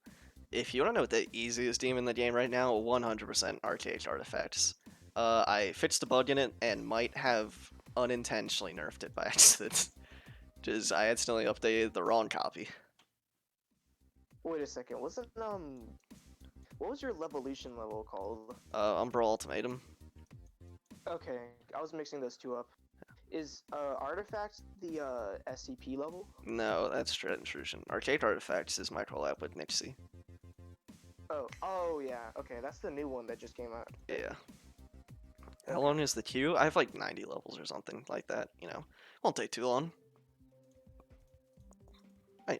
If you want to know what the easiest demon in the game right now, 100% arcade artifacts. I fixed a bug in it and might have unintentionally nerfed it by accident. Just I accidentally updated the wrong copy. Wait a second. Wasn't what was your Levolution level called? Umbral Ultimatum. Okay, I was mixing those two up. Is Artifact the SCP level? No, that's Dread Intrusion. Arcade Artifacts is my collab with Nixie. Oh yeah. Okay, that's the new one that just came out. Yeah. How long is the queue? I have like 90 levels or something like that, you know. Won't take too long.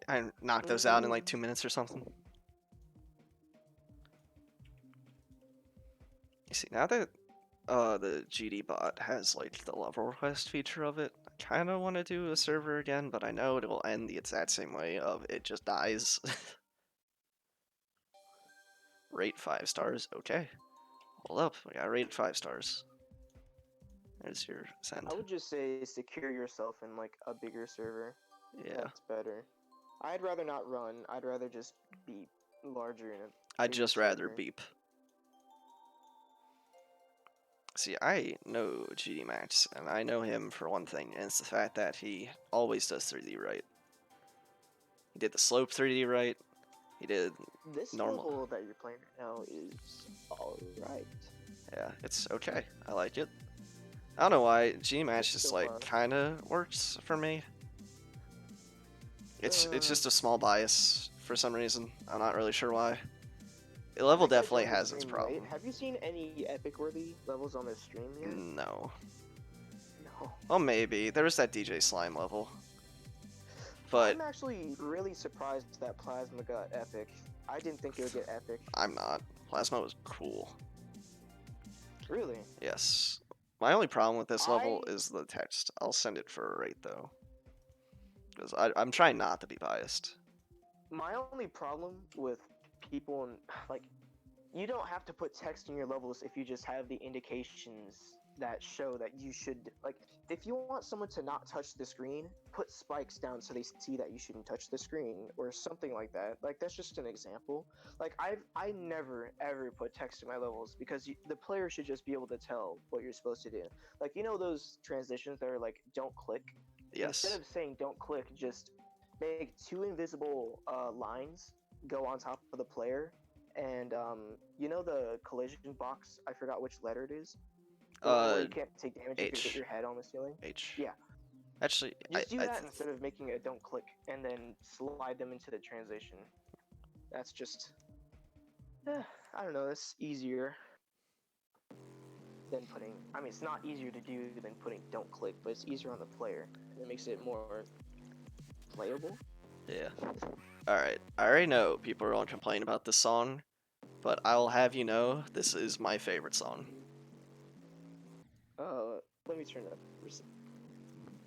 I knocked those out in like 2 minutes or something. You see, now that the GD bot has like the level request feature of it, I kind of want to do a server again, but I know it will end the exact same way of it just dies. Rate 5 stars. Okay. Hold up. We got rate 5 stars. There's your send. I would just say secure yourself in like a bigger server. Yeah. That's better. I'd rather not run. I'd rather just be larger in a I'd bigger just rather server. beep. See, I know GD Max, and I know him for one thing, and it's the fact that he always does 3D right. He did the slope 3D right. He did This normal. level that you're playing right now is alright. Yeah, it's okay. I like it. I don't know why GD Max It's just still like fun. kind of works for me. It's Uh, just a small bias for some reason. I'm not really sure why. The I level think I definitely joined the has its stream late. problem. Have you seen any epic-worthy levels on this stream yet? No. No. Well, maybe. There was that DJ Slime level. But I'm actually really surprised that Plasma got epic. I didn't think it would get epic. I'm not. Plasma was cool. Really? Yes. My only problem with this level I- is the text. I'll send it for a rate though. Because I'm trying not to be biased. My only problem with people and like, you don't have to put text in your levels if you just have the indications that show that you should, like, if you want someone to not touch the screen, put spikes down so they see that you shouldn't touch the screen or something like that. Like, that's just an example. Like, I never ever put text in my levels because the player should just be able to tell what you're supposed to do. Like, you know those transitions that are like don't click. Yes. Instead of saying don't click, just make two invisible lines go on top of the player, and you know the collision box? I forgot which letter it is. The one where you can't take damage if you hit H. your head on the ceiling. H. Yeah. Actually, Just do that instead of making a don't click, and then slide them into the transition. That's just, I don't know. That's easier than putting. I mean, it's not easier to do than putting don't click, but it's easier on the player, and it makes it more playable. yeah. Alright, I already know people are going to complain about this song, but I'll have you know, this is my favorite song. Let me turn it up.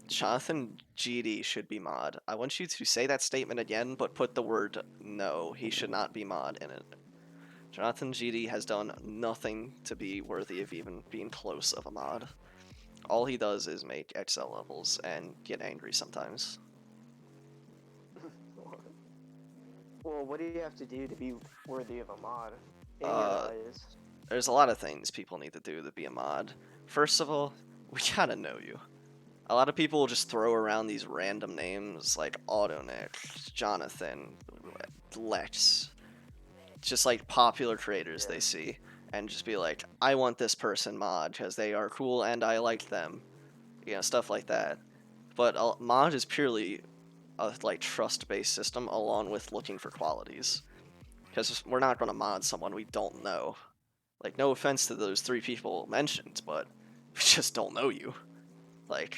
Jonathan GD should be mod. I want you to say that statement again, but put the word no, he should not be mod in it. Jonathan GD has done nothing to be worthy of even being close of a mod. All he does is make XL levels and get angry sometimes. Well, what do you have to do to be worthy of a mod? In your eyes? There's a lot of things people need to do to be a mod. First of all, we gotta know you. A lot of people will just throw around these random names like Autonick, Jonathan, Lex, just like popular creators they see, and just be like, I want this person mod because they are cool and I like them, you know, stuff like that. But mod is purely a like trust-based system along with looking for qualities, because we're not going to mod someone we don't know. Like, no offense to those 3 people mentioned, but we just don't know you. Like,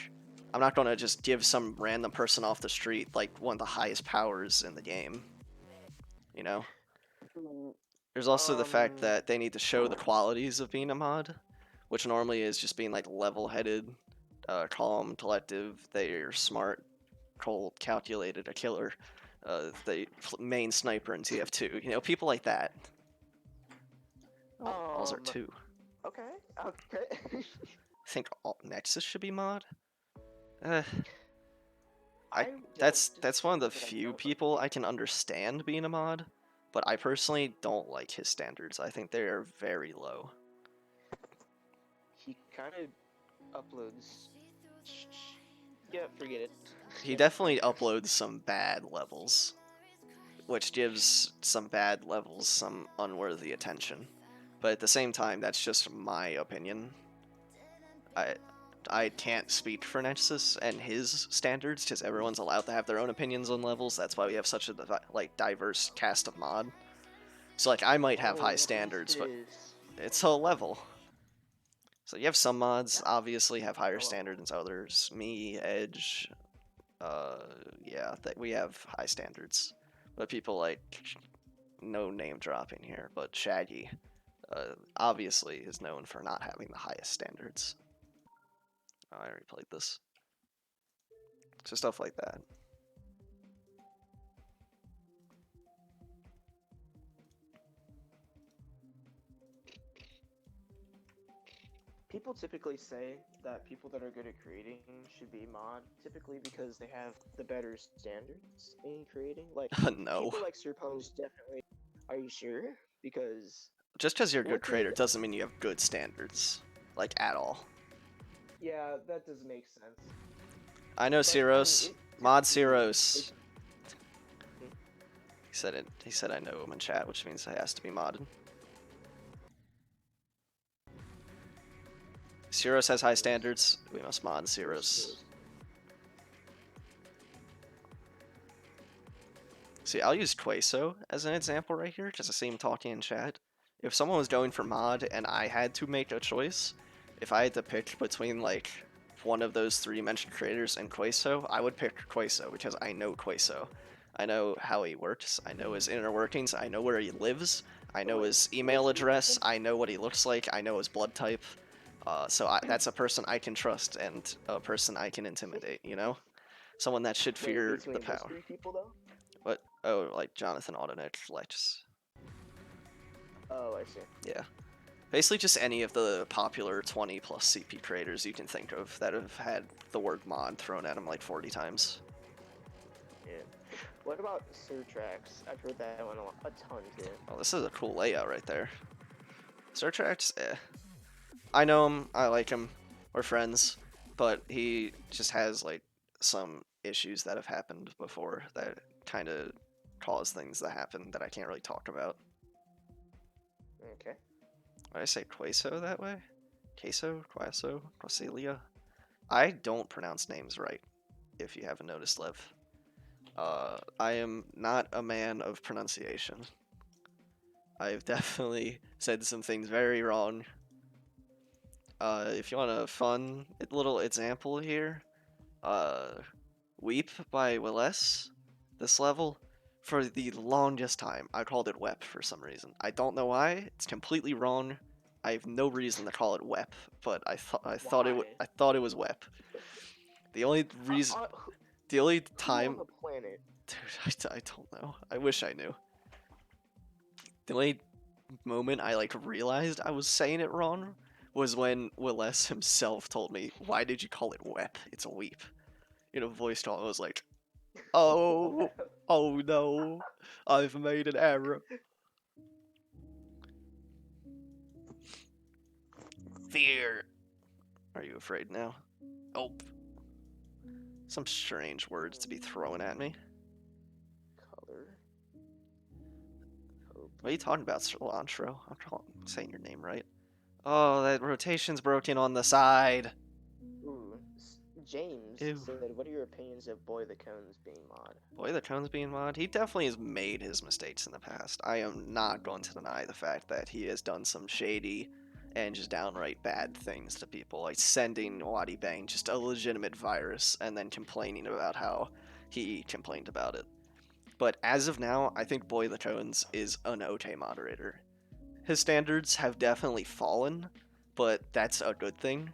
I'm not going to just give some random person off the street like one of the highest powers in the game, you know? There's also the fact that they need to show the qualities of being a mod, which normally is just being like level-headed, calm, collective, they're smart, cold, calculated, a killer, the main sniper in TF2, you know, people like that. Oh, those are 2. Okay. I think Nexus should be mod. That's one of the few people I can understand being a mod, but I personally don't like his standards. I think they are very low. He kind of uploads. Yeah, forget it. He definitely uploads some bad levels, which gives some bad levels some unworthy attention. But at the same time, that's just my opinion. I can't speak for Nexus and his standards because everyone's allowed to have their own opinions on levels. That's why we have such a like diverse cast of mod. So like I might have high standards, but it's a level. So you have some mods obviously have higher standards than others. Me, Edge, yeah, we have high standards. But people like no name dropping here, but Shaggy, obviously is known for not having the highest standards. Oh, I already played this. So stuff like that. People typically say that people that are good at creating should be mod, typically because they have the better standards in creating. Like, No. people like Sir Pose definitely. Are you sure? Because Just because you're a good what creator did- doesn't mean you have good standards. Like, at all. yeah, that does make sense. I know But, Ciros. Mod Ciros. Hmm? He said it. He said I know him in chat, which means it has to be modded. Ciros has high standards. We must mod Ciros. See, I'll use Queso as an example right here, just to see him talking in chat. If someone was going for mod and I had to make a choice, if I had to pick between like one of those three mentioned creators and Queso, I would pick Queso because I know Queso. I know how he works, I know his inner workings, I know where he lives, I know his email address, I know what he looks like, I know his blood type. That's a person I can trust and a person I can intimidate, you know? Someone that should fear between the those power. three people though? What? Oh, like Jonathan Autonic, Lex. Oh, I see. Yeah. Basically just any of the popular 20 plus CP creators you can think of that have had the word mod thrown at them like 40 times. Yeah. What about Surtrax? I've heard that one a ton too. Oh, this is a cool layout right there. Surtrax, I know him, I like him, we're friends, but he just has like some issues that have happened before that kind of cause things that happen that I can't really talk about. Okay. Did I say Queso that way? Queso? Queso? Quasilia? I don't pronounce names right, if you haven't noticed, Lev. I am not a man of pronunciation. I've definitely said some things very wrong. If you want a fun little example here, Weep by Willis, this level, for the longest time, I called it Wep for some reason. I don't know why, it's completely wrong. I have no reason to call it Wep, but I thought it was Wep. The only reason, the only time, Who on the planet? dude, I don't know. I wish I knew. The only moment I like realized I was saying it wrong was when Willis himself told me, "Why did you call it Wep? It's a weep." In a voice tone, I was like, "Oh, oh no, I've made an error." Fear. Are you afraid now? Oh. Some strange words to be thrown at me. Color. Hope. What are you talking about, Cilantro? I'm saying your name right. Oh, that rotation's broken on the side. Ooh. James Ew. said, "What are your opinions of Boy the Cones being mod?" Boy, the Cone's being mod. He definitely has made his mistakes in the past. I am not going to deny the fact that he has done some shady and just downright bad things to people, like sending Waddy Bang just a legitimate virus and then complaining about how he complained about it. But as of now, I think Boy the Cones is an okay moderator. His standards have definitely fallen, but that's a good thing.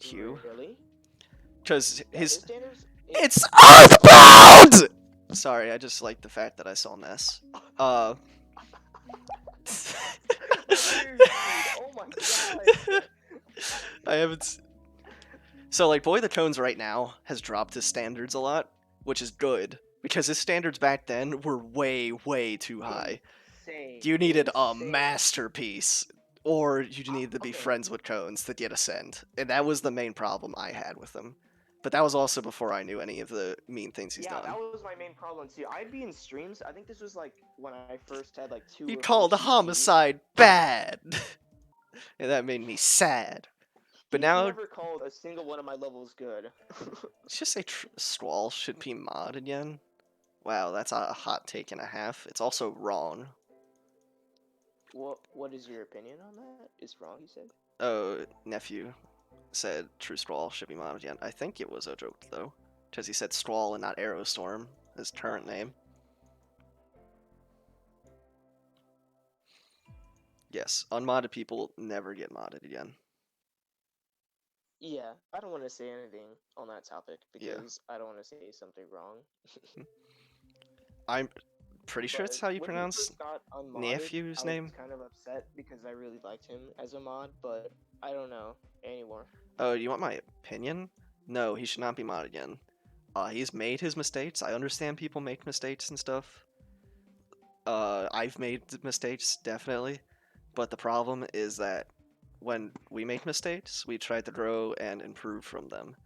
Q. Really? Because Yeah, his standards. It's Earthbound! Sorry, I just like the fact that I saw Ness. Seriously, oh my god. I haven't. So, like, Boy the Cones right now has dropped his standards a lot, which is good, because his standards back then were way, way too high. Insane. You needed a Insane. masterpiece, or you needed to be Okay. friends with Cones to get a send. And that was the main problem I had with him. But that was also before I knew any of the mean things he's Yeah, done. that was my main problem too. I'd be in streams. I think this was like when I first had like 2 He or 4 called a CPs. homicide bad! And that made me sad. But He's now, never called a single one of my levels good. let's just say Squall should be mod again. Wow, that's a hot take and a half. It's also wrong. What is your opinion on that? It's wrong, you said? Oh, nephew said True Squall should be mod again. I think it was a joke, though. Because he said Squall and not Aerostorm, his current name. Yes, unmodded people never get modded again. Yeah, I don't want to say anything on that topic Yeah. because I don't want to say something wrong. I'm pretty sure it's But how you when he pronounce first got unmodded, Nephew's I was name. kind of upset because I really liked him as a mod, but I don't know anymore. Oh, you want my opinion? No, he should not be modded again. He's made his mistakes. I understand people make mistakes and stuff. I've made mistakes, definitely. But the problem is that when we make mistakes, we try to grow and improve from them.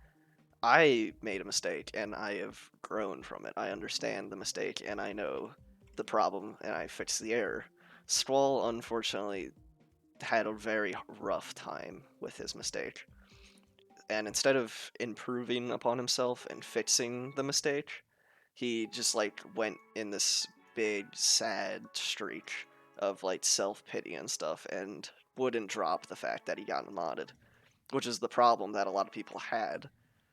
I made a mistake and I have grown from it. I understand the mistake and I know the problem and I fixed the error. Squall, unfortunately, had a very rough time with his mistake. And instead of improving upon himself and fixing the mistake, he just like went in this big sad streak of like self-pity and stuff and wouldn't drop the fact that he got modded, which is the problem that a lot of people had.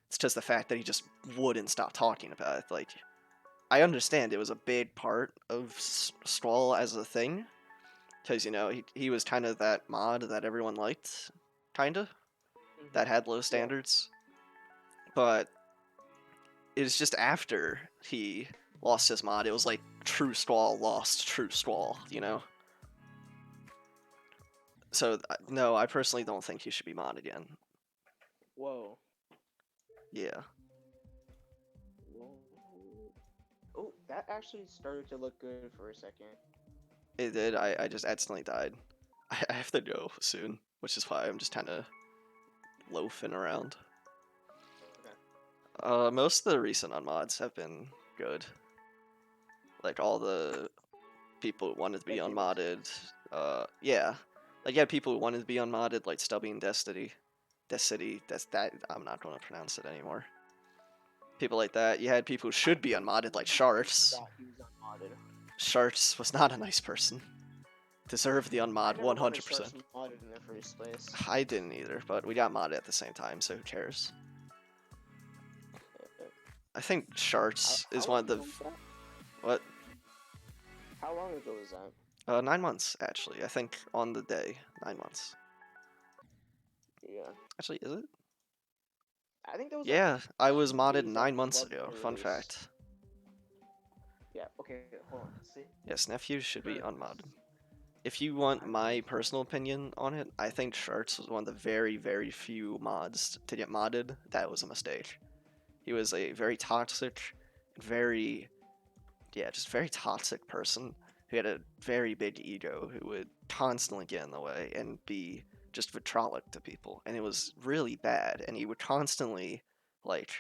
It's just the fact that he just wouldn't stop talking about it. Like, I understand it was a big part of Squall as a thing, because, you know, he was kind of that mod that everyone liked, kind of, that had low standards. But it's just after he lost his mod, it was like true Squall lost true Squall, you know? So, no, I personally don't think he should be mod again. Whoa. Yeah. Whoa. Oh, that actually started to look good for a second. It did. I just accidentally died. I have to go soon, which is why I'm just kind of loafing around. Okay. Most of the recent unmods have been good. Like all the people who wanted to be Thank you. unmodded. Yeah. Like, yeah, people who wanted to be unmodded, like Stubby and Destiny. I'm not going to pronounce it anymore. People like that. You had people who should be unmodded, like Sharks. That he was unmodded. Sharks was not a nice person. Deserved the I unmod never wanted 100%. Sharks modded in the first place. I didn't either, but we got modded at the same time, so who cares? I think Sharks is one of the... What? How long ago was that? 9 months, actually. I think on the day, 9 months. Yeah. Actually, is it? I think that was Yeah, I was modded days 9 months after ago. the Fun release. fact. Yeah, okay, hold on. See? Yes, nephews should be Current. unmodded. If you want my personal opinion on it, I think Sharks was one of the very, very few mods to get modded. That was a mistake. He was a very toxic, just very toxic person who had a very big ego who would constantly get in the way and be just vitriolic to people. And it was really bad. And he would constantly, like,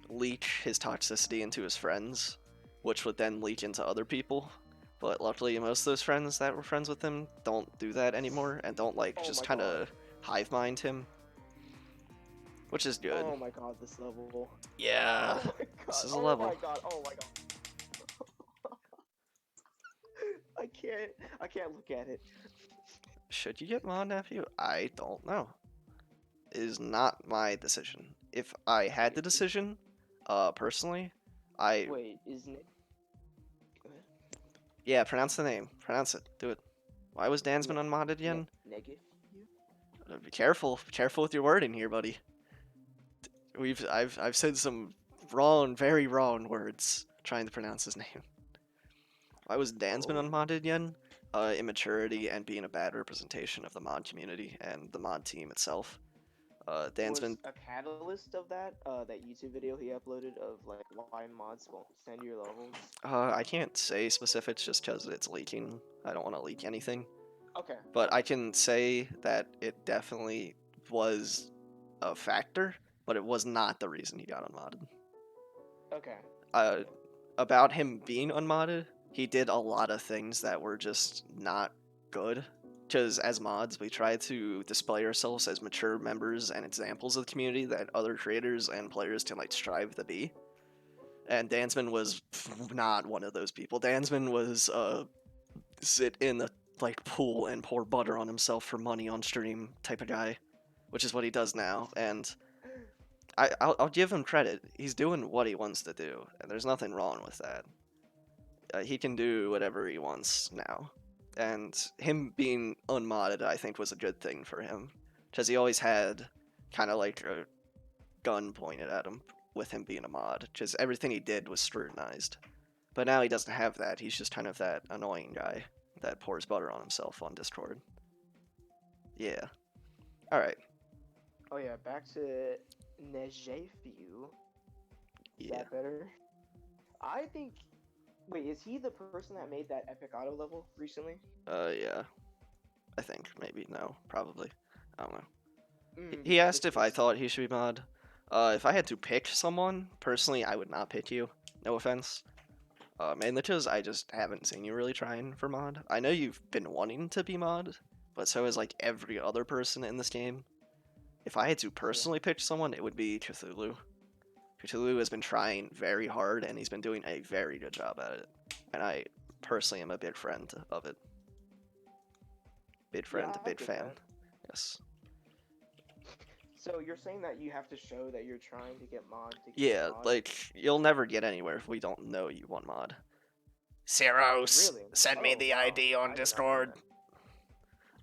leak his toxicity into his friends, which would then leak into other people. But luckily, most of those friends that were friends with him don't do that anymore and don't, like, Oh just my kind of hive mind him. Which is good. Oh my god, this level. Yeah. Oh my god. This is a Oh level. my god. Oh my god. I can't look at it. Should you get mod, nephew? I don't know. It is not my decision. If I had the decision, personally, Wait, isn't it? Go ahead. Yeah, pronounce the name. Pronounce it. Do it. Why was Dansman unmodded again? Negative? Be careful. Be careful with your wording here, buddy. I've said some wrong, very wrong words trying to pronounce his name. Why was Dansman unmodded again? Immaturity and being a bad representation of the mod community and the mod team itself. Dansman. Was a catalyst of that that YouTube video he uploaded of like why mods won't send your levels? I can't say specifics just because it's leaking. I don't want to leak anything. Okay. But I can say that it definitely was a factor, but it was not the reason he got unmodded. Okay. About him being unmodded, he did a lot of things that were just not good. Because as mods, we try to display ourselves as mature members and examples of the community that other creators and players can like strive to be. And Dansman was not one of those people. Dansman was sit in the like pool and pour butter on himself for money on stream type of guy, which is what he does now. And I'll give him credit. He's doing what he wants to do, and there's nothing wrong with that. He can do whatever he wants now, and him being unmodded, I think, was a good thing for him, because he always had kind of like a gun pointed at him with him being a mod, because everything he did was scrutinized. But now he doesn't have that. He's just kind of that annoying guy that pours butter on himself on Discord. Yeah. All right. Oh yeah, back to Nejefu. Is Yeah. that better? I think. Wait, is he the person that made that epic auto level recently? Yeah. I think maybe no, probably. I don't know. Mm, He asked this if I is- thought he should be mod. If I had to pick someone, personally, I would not pick you. No offense. Mainly because I just haven't seen you really trying for mod. I know you've been wanting to be mod, but so is like every other person in this game. If I had to personally pick someone, it would be Cthulhu. Cthulhu has been trying very hard, and he's been doing a very good job at it. And I personally am a big friend of it. Big friend, Yeah, I big get fan. that. Yes. So you're saying that you have to show that you're trying to get mod to get Yeah, mod? like, you'll never get anywhere if we don't know you want mod. Zeros, Really? send me Oh, the wow. ID on I did not know Discord. that.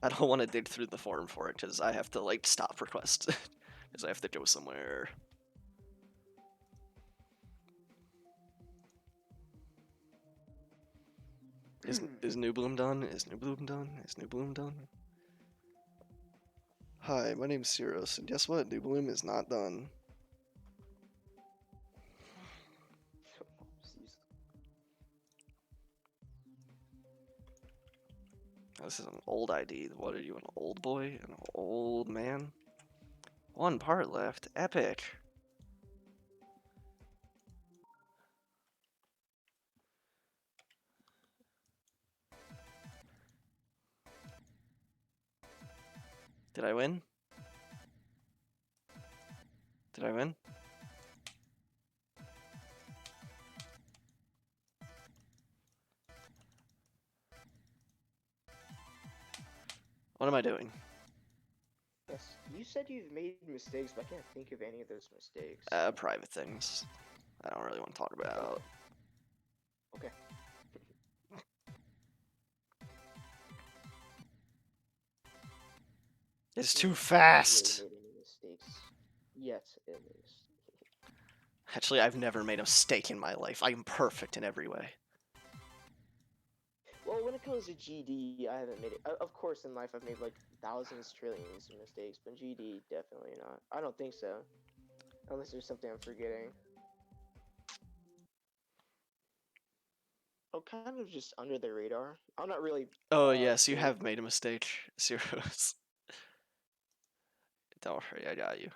I don't want to dig through the forum for it because I have to, like, stop requests. Because I have to go somewhere. Is New Bloom done? Is New Bloom done? Is New Bloom done? Hi, my name's Ceros, and guess what? New Bloom is not done. This is an old ID. What are you, an old boy? An old man? One part left. Epic. Did I win? Did I win? What am I doing? Yes, you said you've made mistakes, but I can't think of any of those mistakes. Private things. I don't really want to talk about. Okay. It's too Really fast! made any mistakes yet, at least. Actually, I've never made a mistake in my life. I am perfect in every way. Well, when it comes to GD, I haven't made it. Of course, in life, I've made like thousands, trillions of mistakes, but GD, definitely not. I don't think so. Unless there's something I'm forgetting. Oh, kind of just under the radar. I'm not really. Oh, yes, you big. have made a mistake. Zeros. Don't worry, I got you.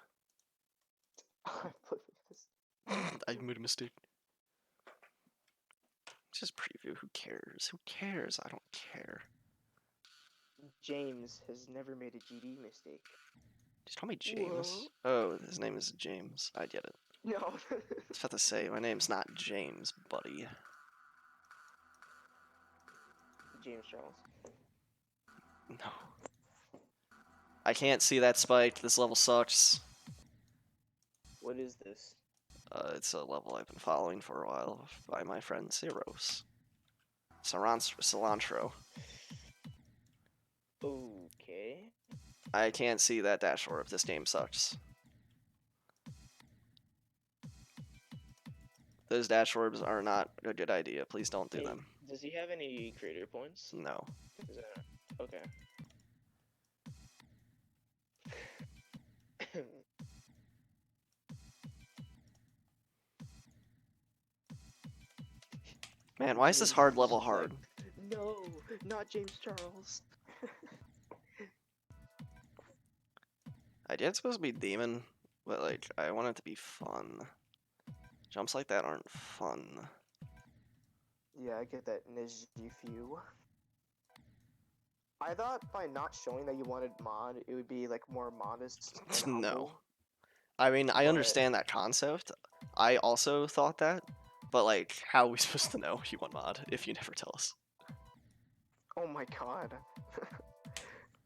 I made a mistake. Just preview. Who cares? Who cares? I don't care. James has never made a GD mistake. Just call me James. Oh, his name is James. I get it. No. I was about to say, my name's not James, buddy. James Charles. No. I can't see that spike. This level sucks. What is this? It's a level I've been following for a while by my friend Zeros. Cilantro. Okay. I can't see that dash orb. This game sucks. Those dash orbs are not a good idea. Please don't do them. Does he have any creator points? No. Okay. Man, why is this hard level hard? No, not James Charles. I did supposed to be demon, but like I want it to be fun. Jumps like that aren't fun. Yeah, I get that, Nijifu. I thought by not showing that you wanted mod, it would be like more modest. And No. humble. I mean, I But- understand that concept. I also thought that, but like, how are we supposed to know you want mod if you never tell us? Oh my god.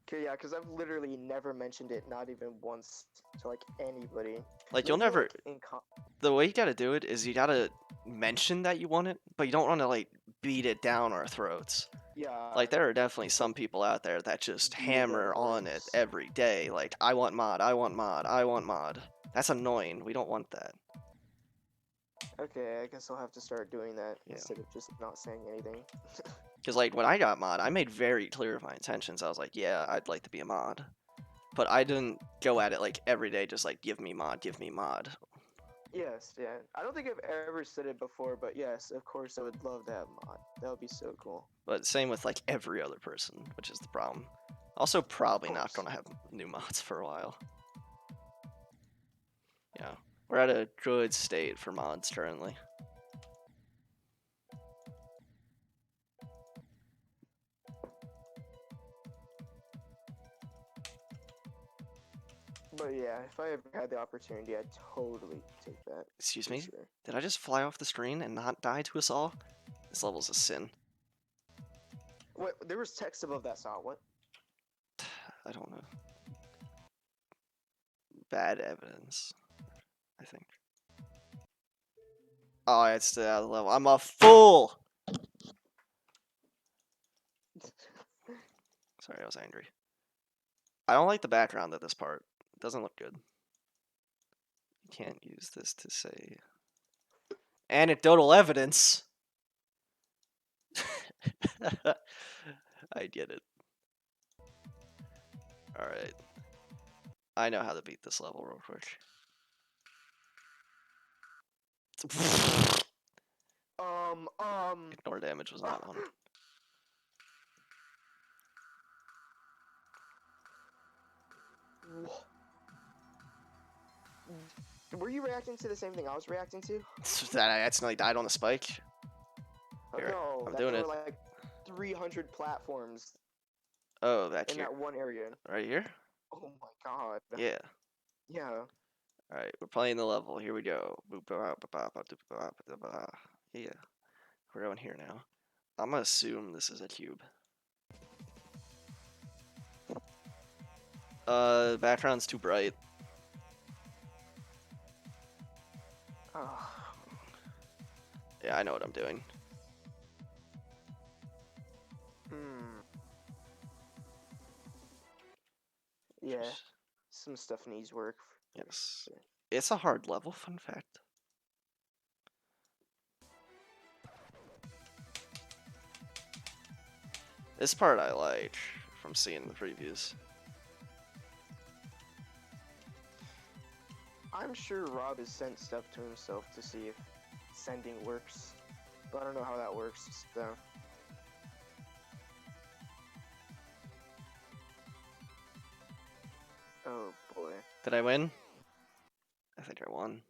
Okay, yeah, because I've literally never mentioned it, not even once, to like anybody. Like, you'll Maybe, never. like, The way you gotta do it is you gotta mention that you want it, but you don't want to like beat it down our throats. Yeah. Like, there are definitely some people out there that just Do hammer the on it works. every day. Like, I want mod, I want mod, I want mod. That's annoying. We don't want that. Okay, I guess I'll have to start doing that Yeah. instead of just not saying anything. Because, like, when I got mod, I made very clear of my intentions. I was like, yeah, I'd like to be a mod. But I didn't go at it, like, every day, just like, give me mod, give me mod. Yes, yeah. I don't think I've ever said it before, but yes, of course I would love to have mod. That would be so cool. But same with, like, every other person, which is the problem. Also, probably not course. going to have new mods for a while. Yeah. We're at a good state for mods currently. But yeah, if I ever had the opportunity, I'd totally take that. Excuse for me? Sure. Did I just fly off the screen and not die to us all? This level's a sin. Wait, there was text above that saw. What? I don't know. Bad evidence, I think. Oh, it's the other level. I'm a fool! Sorry, I was angry. I don't like the background of this part. It doesn't look good. You can't use this to say anecdotal evidence. I get it. Alright. I know how to beat this level real quick. Ignore damage was not on. Were you reacting to the same thing I was reacting to? That I accidentally died on a spike. Oh, Here, no, I'm that doing there it. were like 300 platforms Oh, back in here. that one area. Right here? Oh my god. Yeah. Yeah. Alright, we're playing the level. Here we go. Yeah. We're going here now. I'm gonna assume this is a cube. Background's too bright. Oh. Yeah, I know what I'm doing. Yeah, Just- some stuff needs work. Yes. It's a hard level, fun fact. This part I like from seeing the previews. I'm sure Rob has sent stuff to himself to see if sending works, but I don't know how that works, so. Oh boy. Did I win? I think I won.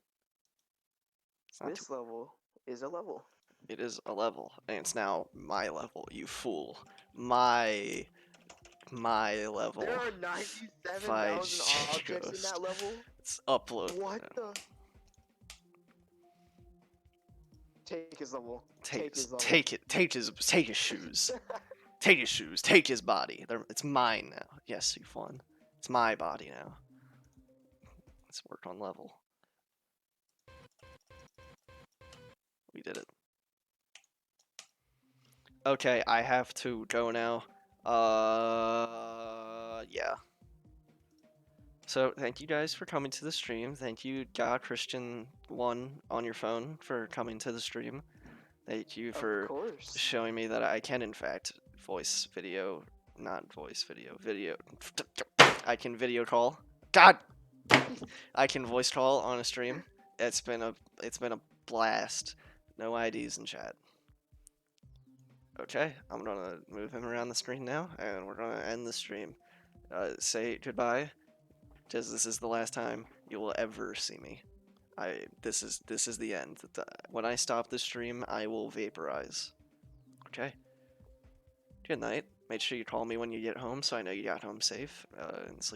It's not This level is a level. It is a level, and it's now my level, you fool. My level. There are 97,000 objects in that level? It's upload. What the? Take his level. Take his level. take his shoes. Take his shoes. Take his body. It's mine now. Yes, you've won. It's my body now. Let's work on level. We did it. Okay, I have to go now. Yeah. So, thank you guys for coming to the stream. Thank you, GaChristian1 on your phone for coming to the stream. Thank you for Of course. showing me that I can, in fact, voice video, not voice video, video. I can video call. God! I can voice call on a stream. It's been a blast. No IDs in chat. Okay, I'm gonna move him around the screen now, and we're gonna end the stream. Say goodbye, because this is the last time you will ever see me. This is the end. When I stop the stream, I will vaporize. Okay. Good night. Make sure you call me when you get home, so I know you got home safe. And sleep.